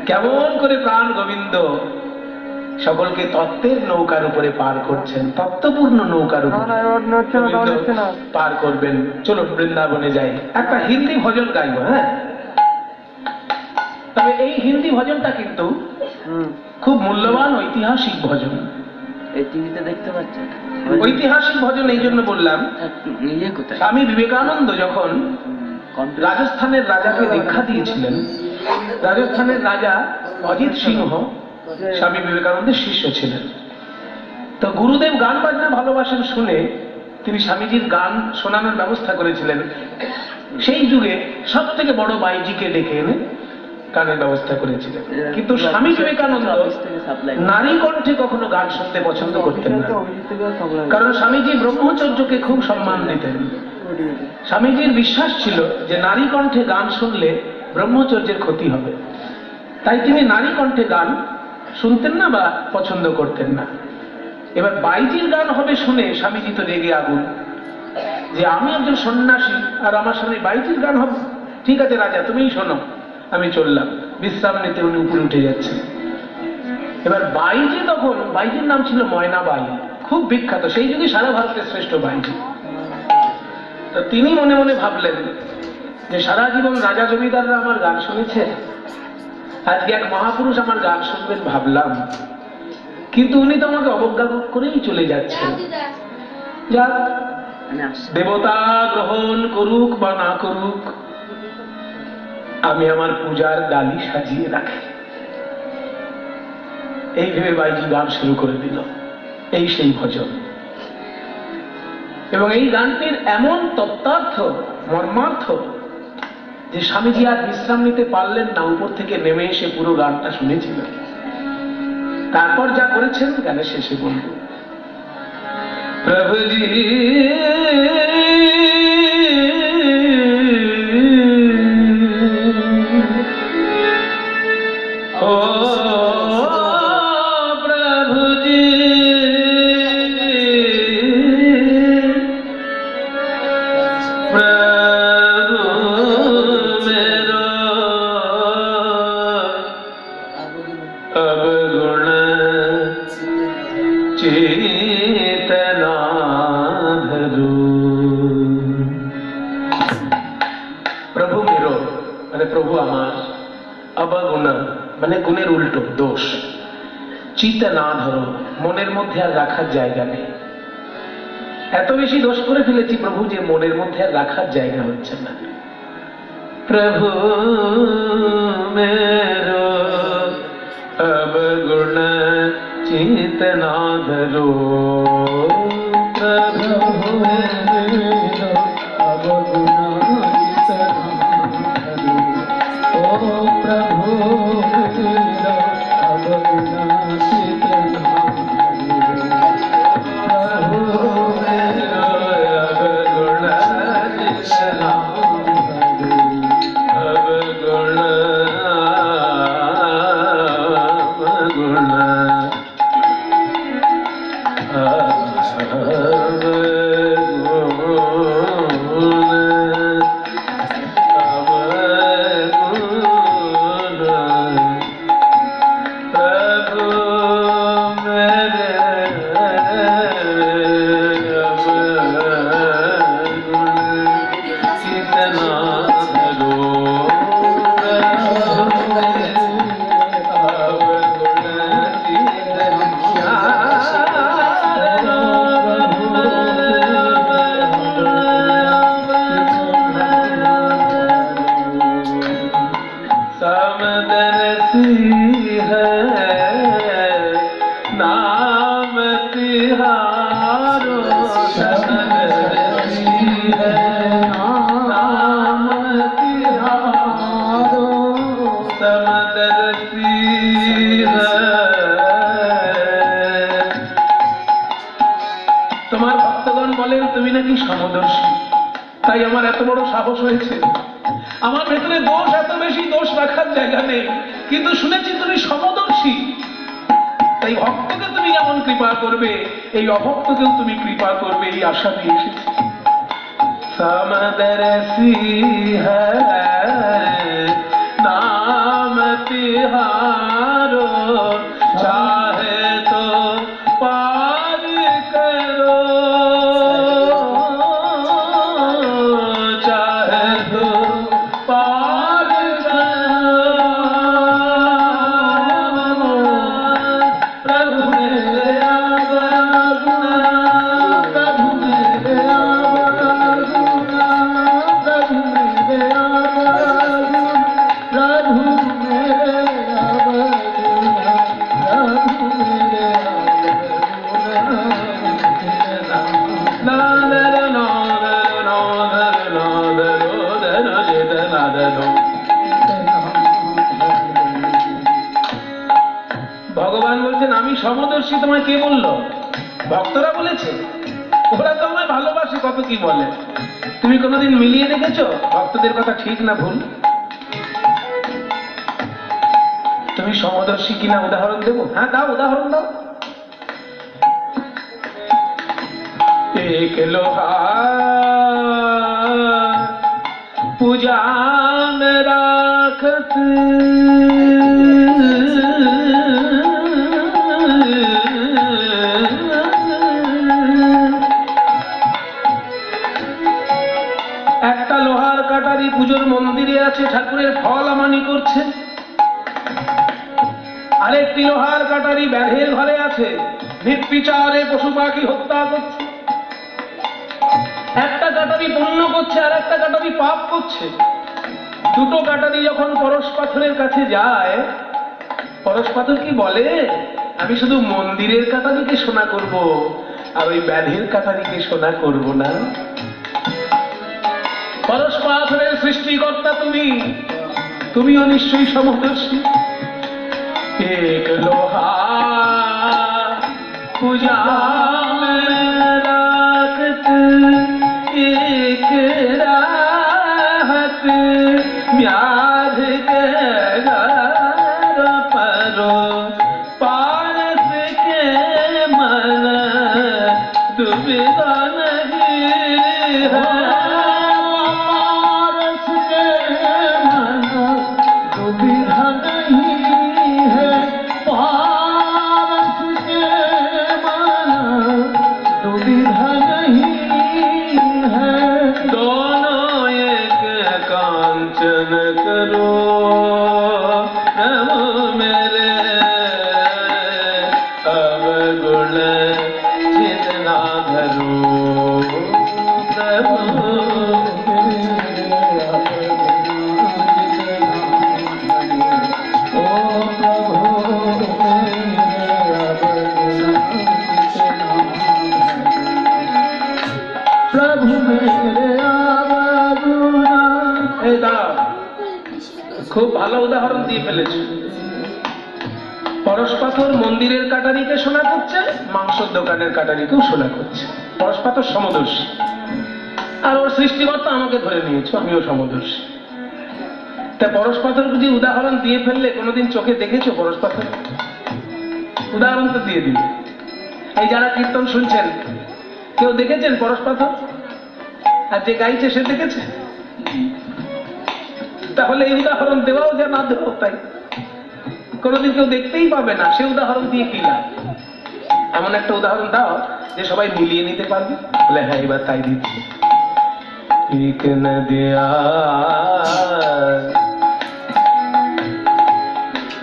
কেমন করে প্রাণ গোবিন্দ সকলকে তত্ত্বের নৌকার উপরে পার করছেন, তত্ত্বপূর্ণ নৌকার উপরে পার করবেন। চলুন বৃন্দাবনে যাই, একটা হিন্দি ভজন গাইব। হ্যাঁ, তবে এই হিন্দি ভজনটা কিন্তু খুব মূল্যবান ঐতিহাসিক ভজন। এই টিভিতে দেখতে পাচ্ছেন ঐতিহাসিক ভজন এই জন্য বললাম, স্বামী বিবেকানন্দ যখন রাজস্থানের রাজাকে দীক্ষা দিয়েছিলেন, রাজস্থানের রাজা অজিত সিংহ স্বামী বিবেকানন্দের শিষ্য ছিলেন। তো গুরুদেব গান বাজনা ভালোবাসেন শুনে তিনি স্বামীজির গান শোনানোর ব্যবস্থা করেছিলেন। সেই যুগে সব থেকে বড় বাইজিকে ডেকে এনে গানের ব্যবস্থা করেছিলেন। কিন্তু স্বামী বিবেকানন্দ নারী কণ্ঠে কখনো গান শুনতে পছন্দ করতেন না, কারণ স্বামীজি ব্রহ্মচর্যকে খুব সম্মান দিতেন। স্বামীজির বিশ্বাস ছিল যে নারী কণ্ঠে গান শুনলে ব্রহ্মচর্যের ক্ষতি হবে, তাই তিনি নারী কণ্ঠে গান শুনতেন না বা পছন্দ করতেন না। এবার বাইজির গান হবে শুনে স্বামীজি তো রেগে আগুন, যে আমি একজন সন্ন্যাসী আর আমার সামনে বাইজির গান হবে। ঠিক আছে রাজা, তুমিই শোনো, আমি চললাম। বিশ্রাম নিতে উনি উপরে উঠে যাচ্ছেন। এবার বাইজি তখন, বাইজির নাম ছিল ময়নাবাই, খুব বিখ্যাত, সেই যুগে সারা ভারতের শ্রেষ্ঠ বাইজি। তো তিনি মনে মনে ভাবলেন যে সারা জীবন রাজা জমিদাররা আমার গান শুনেছে, আজকে এক মহাপুরুষ আমার গান শুনবেন ভাবলাম, কিন্তু উনি তো আমাকে অবজ্ঞা করেই চলে যাচ্ছেন। যাক, দেবতা গ্রহণ করুক বা না করুক, আমি আমার পূজার ডালি সাজিয়ে রাখি। এই ভেবে বাইজি গান শুরু করে দিল, এই সেই ভজন। এবং এই গানটির এমন তত্ত্বার্থ, মর্মার্থ, যে স্বামীজি আর বিশ্রাম নিতে পারলেন না, উপর থেকে নেমে এসে পুরো গানটা শুনেছিলেন। তারপর যা করেছেন গানের শেষে বলব, প্রভুজি ও প্রভুজি মানে গুণের উল্টো দোষ, চিতে না ধরো, মনের মধ্যে আর রাখার জায়গা নেই। এত বেশি দোষ করে ফেলেছি প্রভু যে মনের মধ্যে আর রাখার জায়গা হচ্ছে না। প্রভু মেরো অবগুণ চিত না ধরো, প্রভু মেরো অবগুণ চিত না ধরো, ও প্রভু মেরো অবগুণ চিত না ধরো, প্রভু মেরো অবগুণ চিত না অবগুণ তোমার ভক্তগণ বলেন তুমি নাকি সমদর্শী, তাই আমার এত বড় সাহস হয়েছে। আমার ভেতরে দোষ এত বেশি, দোষ রাখার জায়গা নেই, কিন্তু শুনেছি তুমি সমদর্শী, তাই ভক্তকে তুমি যেমন কৃপা করবে এই অভক্তকেও তুমি কৃপা করবে, এই আশা নিয়ে এসেছি। समदर्शी है नाम तिहारो, चाहे तो पार करो, चाहे तो पार करो। प्रभु मेरे आवाज़ना, प्रभु मेरे आवाज़ना, प्रभु मेरे आवाज़ना, प्रभु मेरे आवाज़ना, प्रभु मेरे आवाज़ना। नादर नादर नादर नादर नादर जेद नादर। ভগবান বলছেন আমি সমদর্শী, তোমায় কে বললো? ভক্তরা বলেছে। ওরা তো আমায় ভালোবাসে, কত কি বলে। তুমি কোনোদিন মিলিয়ে দেখেছো ভক্তদের কথা ঠিক না ভুল? তুমি সমদর্শী কিনা উদাহরণ দেবো? হ্যাঁ দাও, উদাহরণ দাও। एक लोहार पूजा में राखत, একটা লোহার কাটারি পুজোর মন্দিরে আছে, ঠাকুরের ফল আমানি করছে। আরেকটি লোহার কাটারি ব্যাধের ঘরে আছে, নির্বিচারে পশু পাখি হত্যা করছে। একটা কাটারি পুণ্য করছে আর একটা কাটারি পাপ করছে। দুটো কাটারি যখন পরশ পাথরের কাছে যায়, পরশ পাথর কি বলে? আমি শুধু মন্দিরের কাটারিকে সোনা করব, আর ওই ব্যাধের কাটারিকে সোনা করব না। পরশ পাথরের সৃষ্টিকর্তা তুমি, তুমিও নিশ্চয়ই সমদর্শী। এক লোহা পূজা एक राहत म्याध के घर परो, पारस के मन दुविधा नहीं है। पारस के मन दुविधा नहीं है, पारस के मन दुविधा नहीं है। दोनों एक कांचन करो, प्रभु मेरे अवगुण जितना धरो, प्रभु ओ प्रभु प्रभु मेरे आवाज़ना। এই দাও, খুব ভালো উদাহরণ দিয়ে ফেলেছ। পরশ পাথর মন্দিরের কাটারিকে সোনা করছে, মাংসের দোকানের কাটারিকেও সোনা করছে। পরশ পাথর সমদর্শী, আর ওর সৃষ্টিকর্তা আমাকে ধরে নিয়েছো, আমিও সমদর্শী। তা পরশ পাথর যদি উদাহরণ দিয়ে ফেললে, কোনোদিন চোখে দেখেছো পরশ পাথর? উদাহরণ তো দিয়ে দিল। এই যারা কীর্তন শুনছেন, কেউ দেখেছেন পরশ পাথর? আর যে গাইছে সে দেখেছে? তাহলে এই উদাহরণ দেওয়াও যে না দেওয়াও তাই। কোনোদিন কেউ দেখতেই পাবে না, সে উদাহরণ দিয়ে কি লাভ? এমন একটা উদাহরণ দাও যে সবাই মিলিয়ে নিতে পারবে। বলে হ্যাঁ, এবার তাই দিচ্ছি। एक नदिया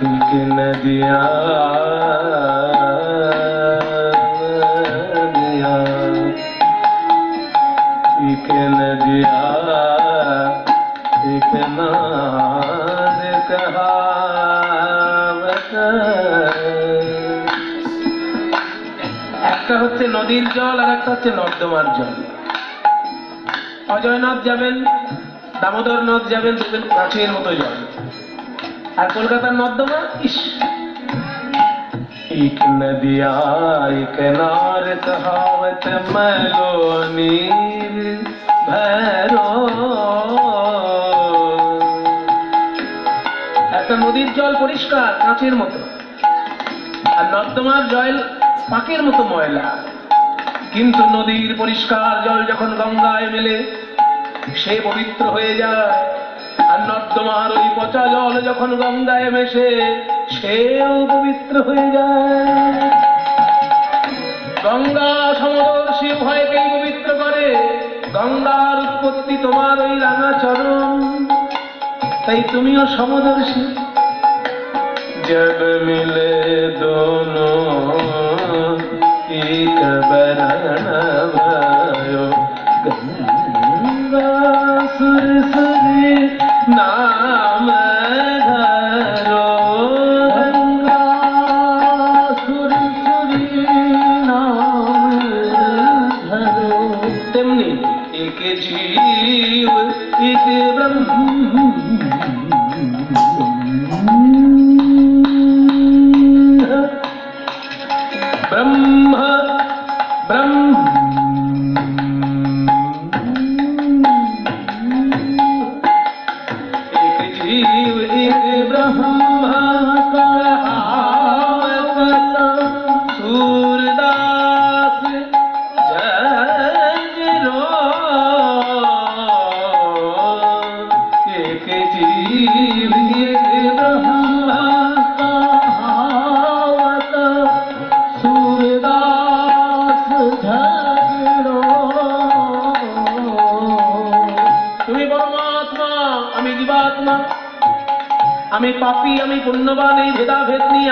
एक नदिया एक नदिया एक नाद कहावत। একটা হচ্ছে নদীর জল আর একটা হচ্ছে নর্দমার জল। অজয় নদ যাবেন, দামোদর নদ যাবেন, দেখবেন কাছের মতো জল। আর কলকাতার নর্দমা, ইস, एक नदिया एक नार कहावत मैलो नीर भैरो। একটা নদীর জল পরিষ্কার কাঁচের মতো, আর নর্দমার জল পাকের মতো ময়লা। কিন্তু নদীর পরিষ্কার জল যখন গঙ্গায় মেলে, সে পবিত্র হয়ে যায়। আর নর্দমার ওই পচা জল যখন গঙ্গায় মেশে সেও পবিত্র হয়ে যায়। গঙ্গা সমদর্শী উভয়কেই পবিত্র করে। গঙ্গার উৎপত্তি তোমার ওই রাঙা চরণ, তাই তুমিও সমদর্শী। जब मिले दोनों एक बरन भयो, गंगा सुरसुरी नाम धरो, गंगा सुरसुरी नाम धरो। तेमनी एक जीव एक ब्रह्म, ब्रह्म ब्रह्म एक जीव एक ब्रह्म कहावत सूरदास जजरो। एक जीव एक ब्रह्म कहावत सूरदास झगड़ो। তুমি পরমাত্মা, আমি জীবাত্মা, আমি পাপী, আমি পুণ্যবান, এই ভেদাভেদ নিয়ে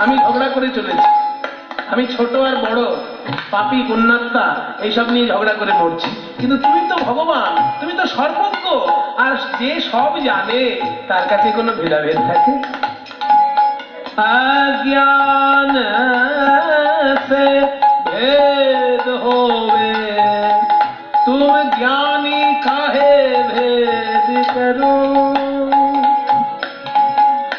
আমি ঝগড়া করে চলেছি। আমি ছোট আর বড়, পাপী পুণ্যাত্মা, এইসব নিয়ে ঝগড়া করে মরছি। কিন্তু তুমি তো ভগবান, তুমি তো সর্বজ্ঞ, আর যে সব জানে তার কাছে কোনো ভেদাভেদ থাকে? अज्ञान से भेद होवे, तुम ज्ञानी काहे भेद करो।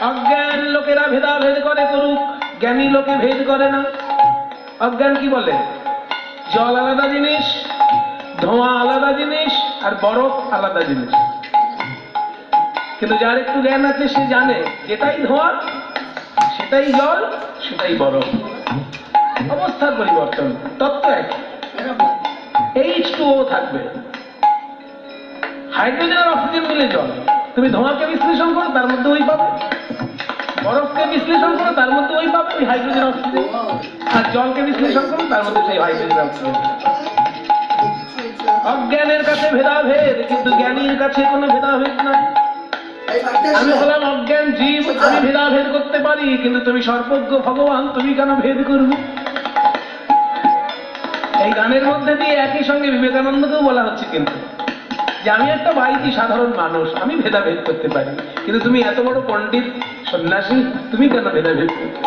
অজ্ঞান লোকেরা ভেদাভেদ করে করুক, জ্ঞানী লোকে ভেদ করে না। অজ্ঞান কি বলে? জল আলাদা জিনিস, ধোঁয়া আলাদা জিনিস, আর বরফ আলাদা জিনিস। কিন্তু যার একটু জ্ঞান আছে সে জানে যেটাই ধোঁয়া সেটাই জল, সেটাই বরফ, অবস্থার পরিবর্তন, তত্ত্ব এক। H2O থাকবে, হাইড্রোজেন আর অক্সিজেন মিলে জল। তুমি ধোঁয়াকে বিশ্লেষণ করো তার মধ্যে ওই পাবে, বরফকে বিশ্লেষণ করো তার মধ্যে ওই পাবে, ওই হাইড্রোজেন অক্সিজেন। আর জলকে বিশ্লেষণ করো তার মধ্যে সেই হাইড্রোজেন অক্সিজেন। অজ্ঞানের কাছে ভেদাভেদ, কিন্তু জ্ঞানীর কাছে কোনো ভেদাভেদ নাই। আমি বললাম অজ্ঞান জীব, আমি ভেদাভেদ করতে পারি, কিন্তু তুমি সর্বজ্ঞ ভগবান, তুমি কেন ভেদ করবে? এই গানের মধ্যে দিয়ে একই সঙ্গে বিবেকানন্দকেও বলা হচ্ছে কিন্তু যে আমি একটা বাইকি সাধারণ মানুষ, আমি ভেদাভেদ করতে পারি, কিন্তু তুমি এত বড় পণ্ডিত সন্ন্যাসী, তুমি কেন ভেদাভেদ করতে?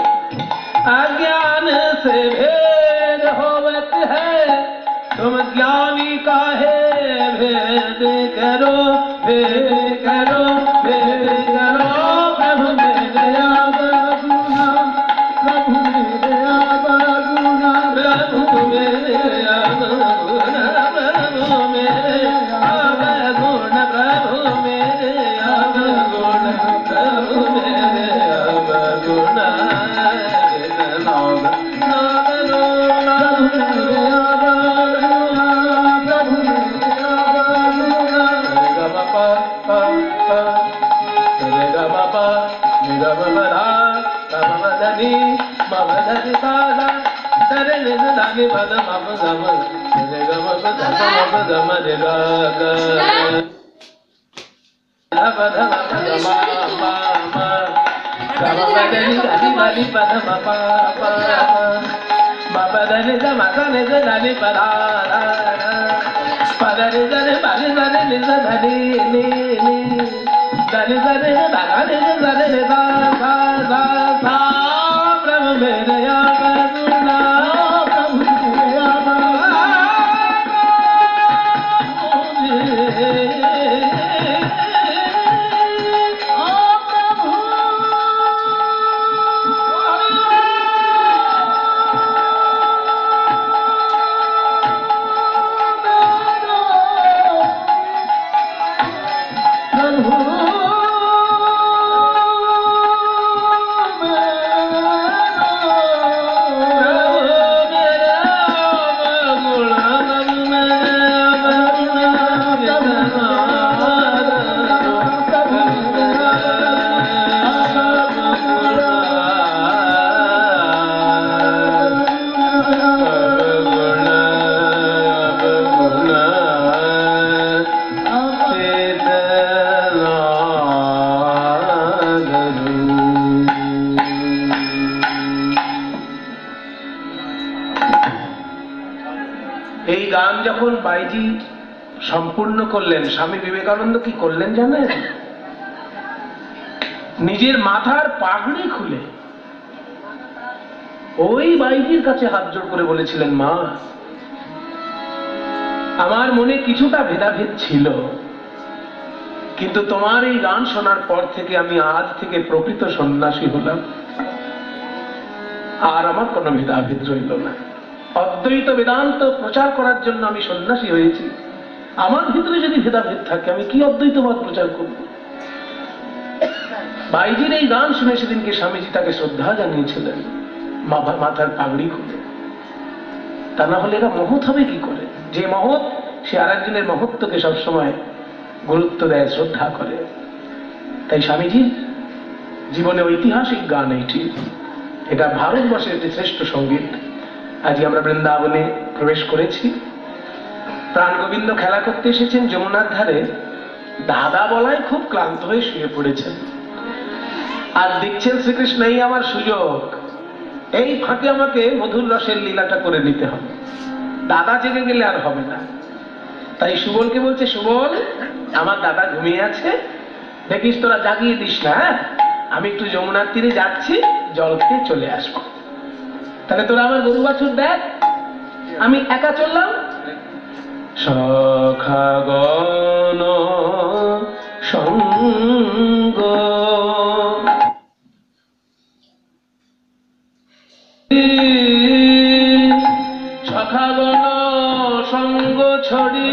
अज्ञान से भेद होवत है, तुम ज्ञानी काहे भेद करो, भेद करो, भेद करो। प्रभु मेरे अवगुणा, प्रभु मेरे अवगुणा, प्रभु मेरे अवगुणा, प्रभु मेरे अवगुणा, प्रभु मेरे अवगुणा, प्रभु मेरे अवगुणा। प्रभु এই গান যখন বাইজি সম্পূর্ণ করলেন, স্বামী বিবেকানন্দ কি করলেন জানেন? নিজের মাথার পাগড়ি খুলে ওই বাইজির কাছে হাত জোড় করে বলেছিলেন, মা, আমার মনে কিছুটা ভেদাভেদ ছিল, কিন্তু তোমার এই গান শোনার পর থেকে আমি আজ থেকে প্রকৃত সন্ন্যাসী হলাম, আর আমার কোনো ভেদাভেদ রইল না। অদ্বৈত বেদান্ত প্রচার করার জন্য আমি সন্ন্যাসী হয়েছি। আমার ভিতরে যদি ভেদাভেদ থাকে, আমি কি অদ্বৈতবাদ প্রচার করব? বাইজির এই গান শুনে সেদিনকে স্বামীজি তাকে শ্রদ্ধা জানিয়েছিলেন মাথার পাগড়ি খুলে। তা না হলে এরা মহৎ হবে কি করে? যে মহৎ, সে আর একজনের মহত্বকে সবসময় গুরুত্ব দেয়, শ্রদ্ধা করে। তাই স্বামীজির জীবনে ঐতিহাসিক গান এইটি। এটা ভারতবর্ষের একটি শ্রেষ্ঠ সঙ্গীত। আজকে আমরা বৃন্দাবনে প্রবেশ করেছি। প্রাণ গোবিন্দ খেলা করতে এসেছেন যমুনার ধারে। দাদা বলায় খুব ক্লান্ত হয়ে শুয়ে পড়েছেন, আর দেখছেন শ্রীকৃষ্ণ, এই আমার সুযোগ, এই ফাঁকে আমাকে মধুর রসের লীলাটা করে নিতে হবে। দাদা জেগে গেলে আর হবে না। তাই সুবলকে বলছে, সুবল, আমার দাদা ঘুমিয়ে আছে, দেখিস তোরা জাগিয়ে দিস না, আমি একটু যমুনার তীরে যাচ্ছি, জল খেয়ে চলে আসবো। তাহলে তোরা আমার গরু বাছুর দেখ, আমি একা চললাম। সখাগণ সঙ্গ সখাগণ সঙ্গ ছড়ি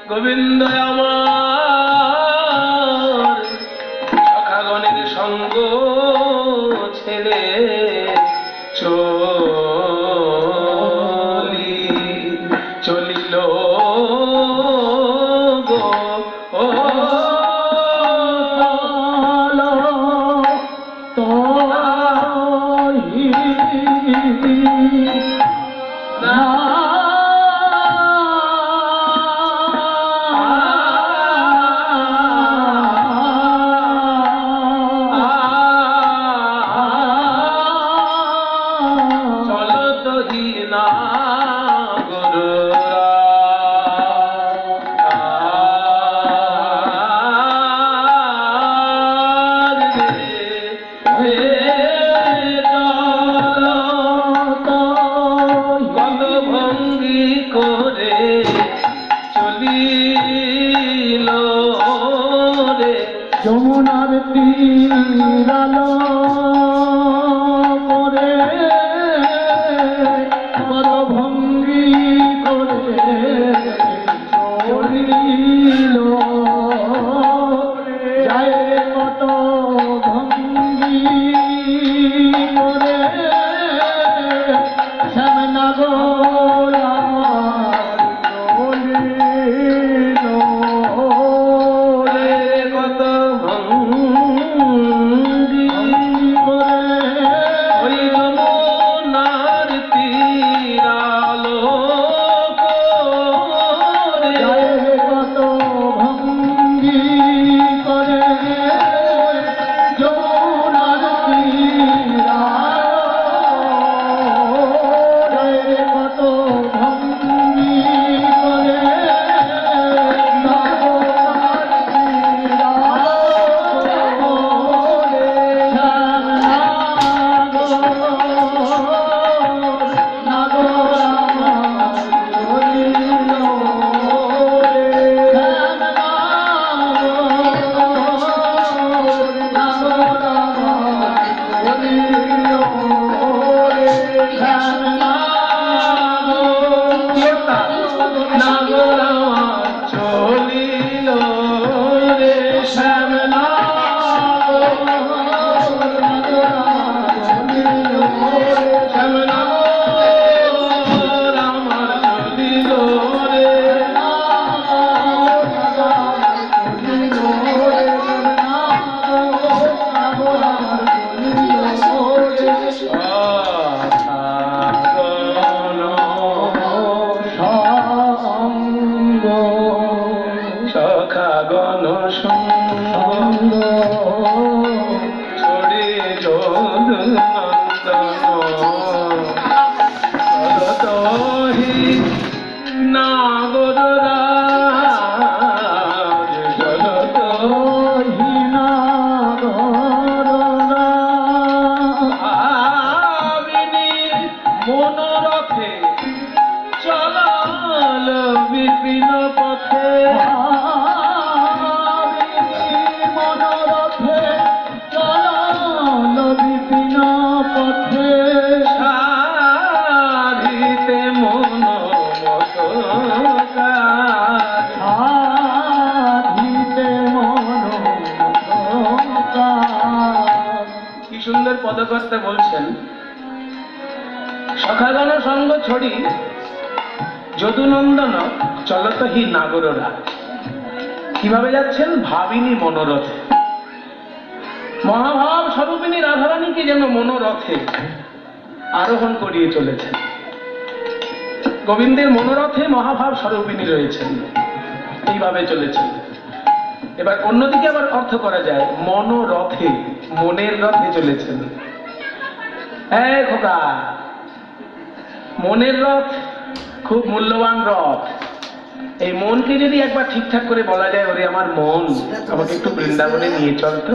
গোবিন্দ আমার সখাগণের সঙ্গ ছেড়ে চলিল গো ও সুন্দর পদকর্তা বলছেন, সখাগণ সঙ্গ ছড়ি যদুনন্দন চলত হি নাগররা। কিভাবে যাচ্ছেন? ভাবিনী মনোরথে। মহাভাব স্বরূপিনী রাধারানীকে যেন মনোরথে আরোহণ করিয়ে চলেছেন। গোবিন্দের মনোরথে মহাভাব স্বরূপিনী রয়েছেন, এইভাবে চলেছেন। এবার অন্যদিকে আবার অর্থ করা যায়, মনোরথে, মনের রথে চলেছেন। এই খোকা, মনের রথ খুব মূল্যবান রথ। এই মনকে যদি একবার ঠিকঠাক করে বলা যায়, ওরে আমার মন, আমাকে একটু বৃন্দাবনে নিয়ে চলতো,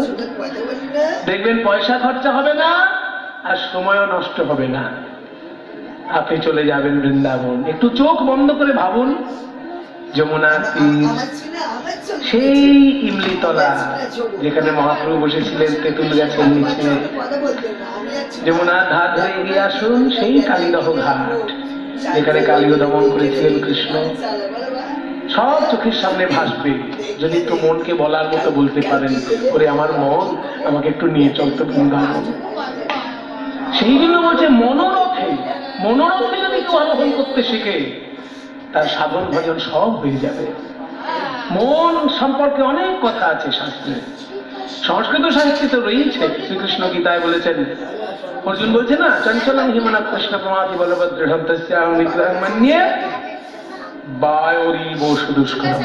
দেখবেন পয়সা খরচা হবে না আর সময়ও নষ্ট হবে না, আপনি চলে যাবেন বৃন্দাবন। একটু চোখ বন্ধ করে ভাবুন, যমুনা তীর, সেই ইমলিতলা যেখানে মহাপ্রভু বসেছিলেন তেঁতুল গাছের নিচে, যমুনার ধার ধরে এগিয়ে আসুন সেই কালীদহ ঘাট যেখানে কালীও দমন করেছিলেন কৃষ্ণ। সব চোখের সামনে ভাসবে যদি একটু মনকে বলার মতো বলতে পারেন, ওরে আমার মন, আমাকে একটু নিয়ে চলতো বৃন্দাবন। সেই জন্য বলছে মনোরথে, মনোরথে যদি কেউ আরোহণ করতে শিখে, তার সাধন ভজন সব হয়ে যাবে। মন সম্পর্কে অনেক কথা আছে শাস্ত্রে, সংস্কৃত সাহিত্যে তো রয়েছে। শ্রীকৃষ্ণ গীতায় বলেছেন, অর্জুন বলছে না, চঞ্চলং হিমনা কৃষ্ণ প্রমাতি বলবৎ দৃঢ়ং তস্যাহং বিগ্রহং মন্যে বায়োরিব সুদুষ্করম।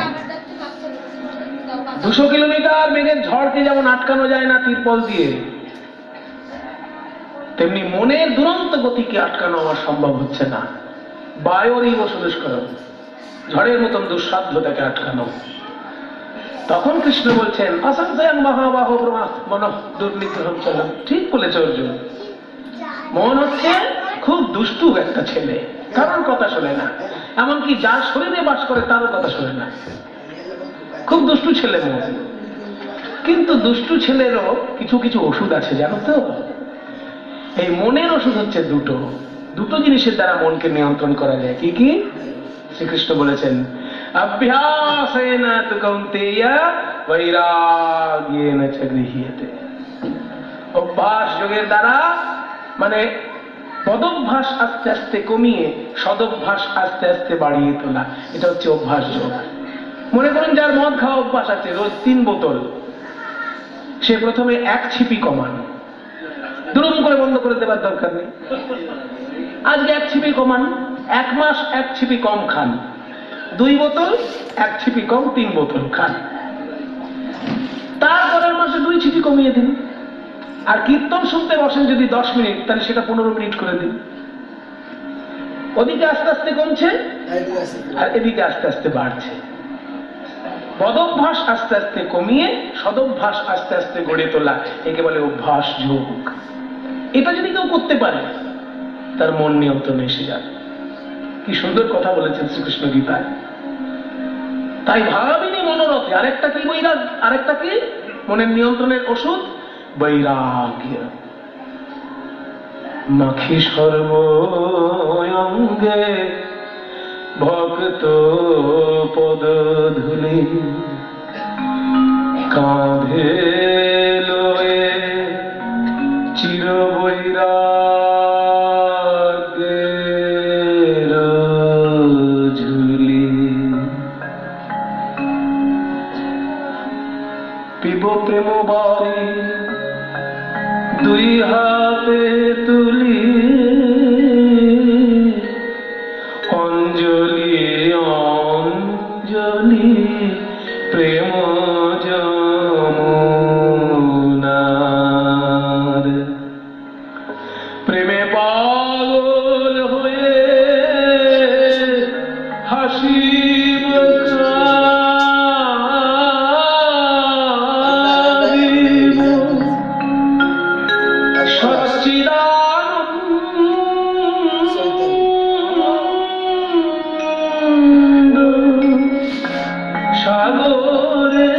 200 কিলোমিটার বেগের ঝড়কে যেমন আটকানো যায় না তিরপল দিয়ে, তেমনি মনের দুরন্ত গতিকে আটকানো আমার সম্ভব হচ্ছে না। বায়োরিব সুদুষ্করম, ঝড়ের মতন দুঃসাধ্য তাকে আটকানো। তখন কৃষ্ণ বলছেন, অসংশয়ং মহাবাহো মনঃ দুর্নিগ্রহং চলম। ঠিক বলেছে অর্জুন, মন হচ্ছে খুব দুষ্টু একটা ছেলে, কারোর কথা শোনে না, এমনকি যার শরীরে বাস করে তারও কথা শোনে না। খুব দুষ্টু ছেলে মন। কিন্তু দুষ্টু ছেলেরও কিছু কিছু ওষুধ আছে, জানো তো? এই মনের ওষুধ হচ্ছে দুটো জিনিসের দ্বারা মনকে নিয়ন্ত্রণ করা যায়। কি কি? শ্রীকৃষ্ণ বলেছেন, অভ্যাসেন তু কৌন্তেয় বৈরাগ্যেন চ গৃহ্যতে। অভ্যাস যোগের দ্বারা, মানে পদভ্যাস আস্তে আস্তে কমিয়ে সদভ্যাস আস্তে আস্তে বাড়িয়ে তোলা, এটা হচ্ছে অভ্যাস যোগ। মনে করুন যার মদ খাওয়া অভ্যাস আছে, রোজ 3 বোতল, সে প্রথমে 1 ছিপি কমান, দুরুম করে বন্ধ করে দেবার দরকার নেই। আজকে 1 ছিপি কমান, 1 মাস 1 ছিপি কম খান, 2 বোতল, 1 ছিপি কম, 3 বোতল খান। তারপরের মাসে 2 ছিপি কমিয়ে দিন। আর কীর্তন শুনতে বসেন যদি 10 মিনিট, তাহলে সেটা 15 মিনিট করে দিন। ওদিকে আস্তে আস্তে কমছে আর এদিকে আস্তে আস্তে বাড়ছে। পদভ্যাস আস্তে আস্তে কমিয়ে সদভ্যাস আস্তে আস্তে গড়ে তোলা, একে বলে অভ্যাস যোগ। এটা যদি কেউ করতে পারে, তার মন নিয়ন্ত্রণে এসে যাবে। কি সুন্দর কথা বলেছেন শ্রীকৃষ্ণ গীতায়। তাই ভাবিনি মনোরথে। আরেকটা কি বৈরাগ, আরেকটা কি মনের নিয়ন্ত্রণের ওষুধ? বৈরাগ্য। মাখি সর্বঙ্গে ভক্ত পদ ধুলি, কাঁধে লয়ে চির বৈরাগ্যের ঝুলি, পিব প্রেম বারি 2 হাতে তুলি, অঞ্জলি অঞ্জলি প্রেম যমুনার। প্রেমে পাগল হয়ে হাসিব কাঁদিব, সচ্চিদানন্দ সাগরে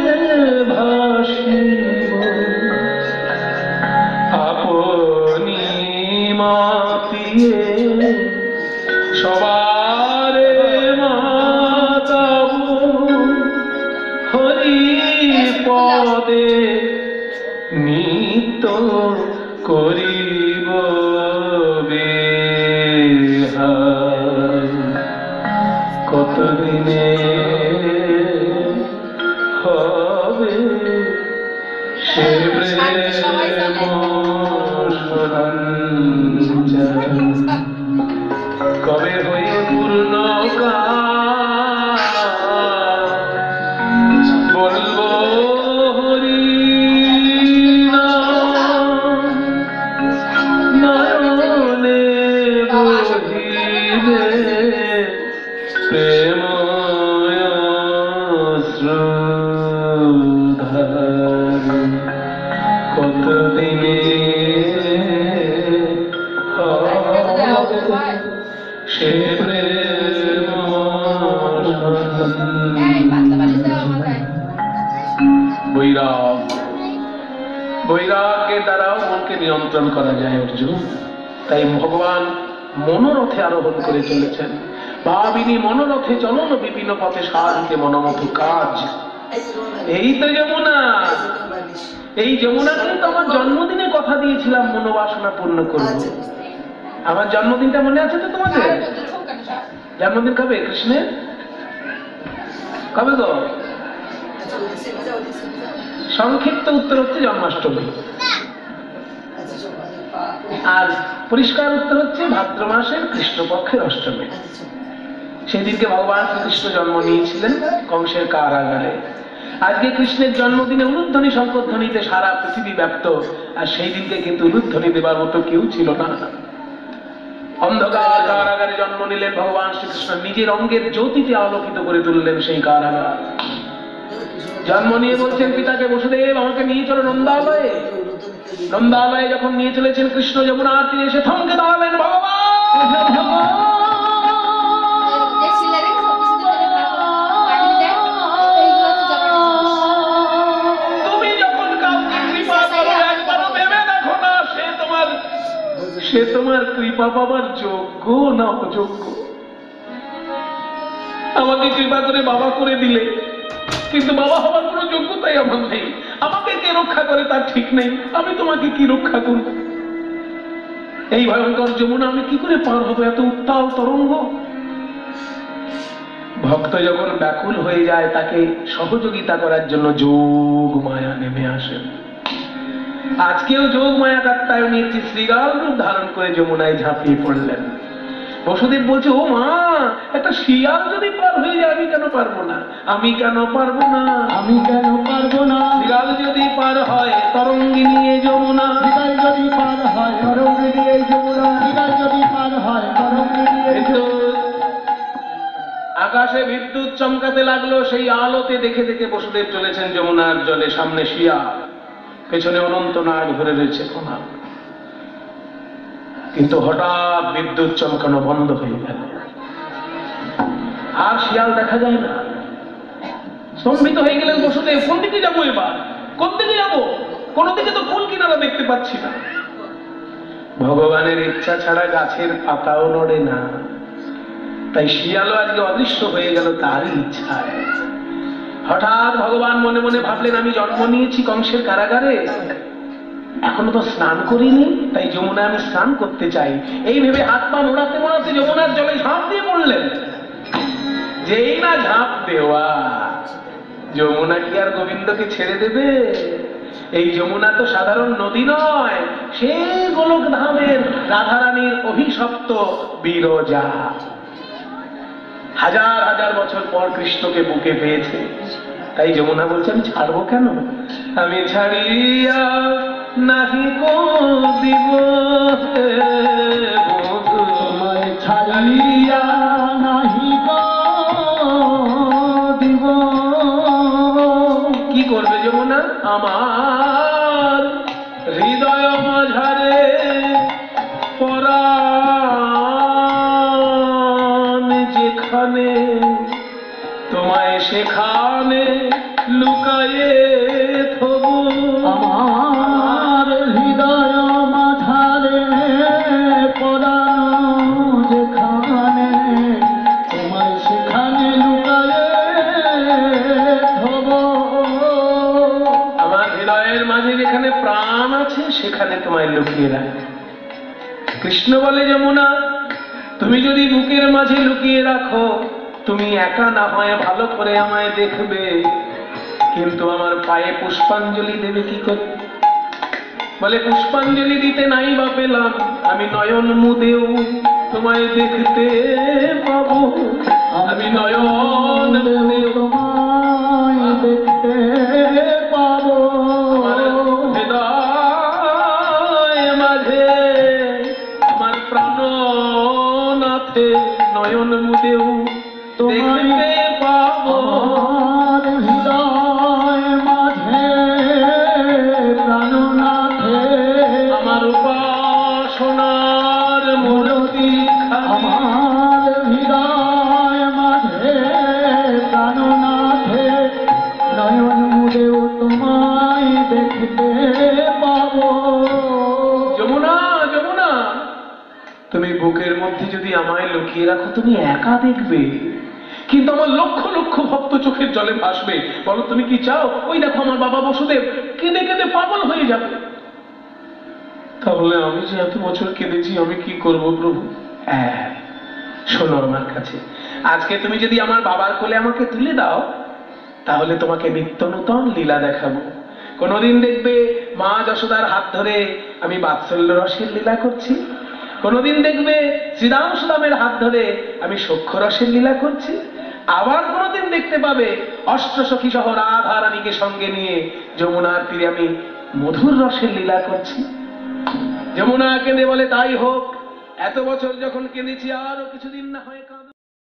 ভাসিব, আপনি মাতিয়ে সবারে মাতাব, হরি পদে নিত্য করিব বিহার, কতদিনে হবে সে প্রেম সরঞ্জাম, কবে হয়ে পূর্ণ বলবো হরি নয়নে বহিবে প্রেম শ্রুধার, কতদিনে হবে সে প্রেম বৈরাগ, বৈরাগ্যের দ্বারাও মনকে নিয়ন্ত্রণ করা যায় অর্জুন। তাই ভগবান মনোরথে আরোহণ করে চলেছেন। ভাবিনী মনোরথে চলন বিপিন পথে সাধিতে মনোমত কাজ। এই তো যমুনা, এই যমুনা কিন্তু আমার জন্মদিনে কথা দিয়েছিলাম মনোবাসনা পূর্ণ করব। আমার জন্মদিনটা মনে আছে তো তোমাদের? জন্মদিন কবে কৃষ্ণের? কবে গো? সংক্ষিপ্ত উত্তর হচ্ছে জন্মাষ্টমী, আর পরিষ্কার উত্তর হচ্ছে ভাদ্র মাসের কৃষ্ণপক্ষের অষ্টমী। সেদিনকে ভগবান শ্রীকৃষ্ণ জন্ম নিয়েছিলেন কংসের কারাগারে। আজকে কৃষ্ণের জন্মদিনে উলুধ্বনি শঙ্করধ্বনিতে সারা পৃথিবী ব্যাপ্ত, আর সেই দিনকে কিন্তু উলুধ্বনি দেবার মতো কেউ ছিল না। অন্ধকার কারাগারে জন্ম নিলেন ভগবান শ্রীকৃষ্ণ, নিজের অঙ্গের জ্যোতিতে আলোকিত করে তুললেন সেই কারাগার। জন্ম নিয়ে বলছেন পিতাকে, বসুদেব আমাকে নিয়ে চলো নন্দালয়ে। নন্দালয়ে যখন নিয়ে চলেছেন কৃষ্ণ যমুনার তীরে এসে থমকে দাঁড়ালেন ভগবান। তুমি যখন কাউকে কৃপা করো একবারও ভেবে দেখো না সে তোমার কৃপা পাবার যোগ্য না অযোগ্য। আমাকে কৃপা করে বাবা করে দিলে, কিন্তু বাবা হবার কোনো যোগ্যতাই আমার নেই। আমাকে কে রক্ষা করে তার ঠিক নেই, আমি তোমাকে কি রক্ষা করব? এই ভয়ঙ্কর যমুনা আমি কি করে পার হবো, এত উত্তাল তরঙ্গ? ভক্ত যখন ব্যাকুল হয়ে যায় তাকে সহযোগিতা করার জন্য যোগ মায়া নেমে আসেন। আজকেও যোগ মায়া কাত্তায়নী একটি শ্রীগাল রূপ ধারণ করে যমুনায় ঝাঁপিয়ে পড়লেন। বসুদেব বলছে, ও মা, একটা শিয়াল যদি পার হয়ে যায় আমি কেন পারবো না? আমি কেন পারবো না? আমি কেন পারবো না? শিয়াল যদি পার হয় তরঙ্গিনী এই যমুনা, শিয়াল যদি পার হয় তরঙ্গিনী এই যমুনা, শিয়াল যদি পার হয় তরঙ্গিনী এই যমুনা। আকাশে বিদ্যুৎ চমকাতে লাগলো, সেই আলোতে দেখে দেখে বসুদেব চলেছেন যমুনার জলে। সামনে শিয়াল, পেছনে অনন্ত নাগ ধরে রয়েছে কোনা। কিন্তু হঠাৎ বিদ্যুৎ চমকানো বন্ধ হয়ে গেল, আর শিয়াল দেখা যায় না। স্তম্ভিত হয়ে গেলেন বসুদেব, কোন দিকে যাবো এবার? কোন দিকে যাবো? কোন দিকে তো ফুল কিনারা দেখতে পাচ্ছি না। ভগবানের ইচ্ছা ছাড়া গাছের পাতাও নড়ে না, তাই শিয়ালও আজকে অদৃশ্য হয়ে গেল তারই ইচ্ছায়। হঠাৎ ভগবান মনে মনে ভাবলেন, আমি জন্ম নিয়েছি কংসের কারাগারে, এখনো তো স্নান করিনি, তাই যমুনা আমি স্নান করতে চাই। এই ভেবে হাত পা মোড়াতে মোড়াতে যমুনার জলে ঝাঁপ দিয়ে পড়লেন। যেই না ঝাঁপ দেওয়া, যমুনা কি আর গোবিন্দকে ছেড়ে দেবে? এই যমুনা তো সাধারণ নদী নয়, সে গোলক ধামের রাধারানীর অভিশপ্ত বিরজা। হাজার হাজার বছর পর কৃষ্ণকে বুকে পেয়েছে, তাই যমুনা বলছে, আমি ছাড়বো কেন? আমি ছাড়িয়া নাহি কো দিব তোমায় ছাড়িয়া নাহি গো দিব। কি করবে যমুনা? আমার হৃদয় মাঝারে পরাণ যেখানে, তোমায় সেখানে লুকায়ে থবু। আমার হৃদয় মাঝারে পরাণ যেখানে, তোমায় সেখানে লুকায়ে থব। আমার হৃদয়ের মাঝে যেখানে প্রাণ আছে সেখানে তোমায় আমায় লুকিয়ে রাখ। কৃষ্ণ বলে, যমুনা তুমি যদি বুকের মাঝে লুকিয়ে রাখো, তুমি একা না হয় ভালো করে আমায় দেখবে, কিন্তু আমার পায়ে পুষ্পাঞ্জলি দেবে কি করে? বলে, পুষ্পাঞ্জলি দিতে নাই বা পেলাম, আমি নয়ন মুদেও তোমায় দেখতে পাবো। আমি নয়ন মুদেও তোমায় দেখতে পাবো। হৃদয় মাঝে আমার প্রাণনাথে নয়ন মুদেও দেখতে পাবো। আমার হৃদয় মাঝে প্রাণনাথে আমার উপাসনার মূর্তি আমার হৃদয় মাঝে প্রাণনাথে নয়ন মুদেও তোমায় দেখতে পাবো। যমুনা, যমুনা তুমি বুকের মধ্যে যদি আমায় লুকিয়ে রাখো, তুমি একা দেখবে, কিন্তু আমার লক্ষ লক্ষ ভক্ত চোখের জলে ভাসবে। বলো তুমি কি চাও? ওই দেখো আমার বাবা বসুদেব কেঁদে কেঁদে পাগল হয়ে যাবে। তাহলে আমি যে এত বছর কেঁদেছি, আমি কি করব প্রভু? হ্যাঁ, শোনো আমার কাছে, আজকে তুমি যদি আমার বাবার কোলে আমাকে তুলে দাও, তাহলে তোমাকে নিত্য নূতন লীলা দেখাবো। কোনদিন দেখবে মা যশোদার হাত ধরে আমি বাৎসল্য রসের লীলা করছি, কোনদিন দেখবে শ্রীরাম সুদামের হাত ধরে আমি সখ্য রসের লীলা করছি, আবার কোনদিন দেখতে পাবে অষ্টসখী সহ রাধা রানীকে সঙ্গে নিয়ে যমুনার তীরে আমি মধুর রসের লীলা করছি। যমুনা কেঁদে বলে, তাই হোক, এত বছর যখন কেঁদেছি আরো কিছুদিন না হয় কাঁদো।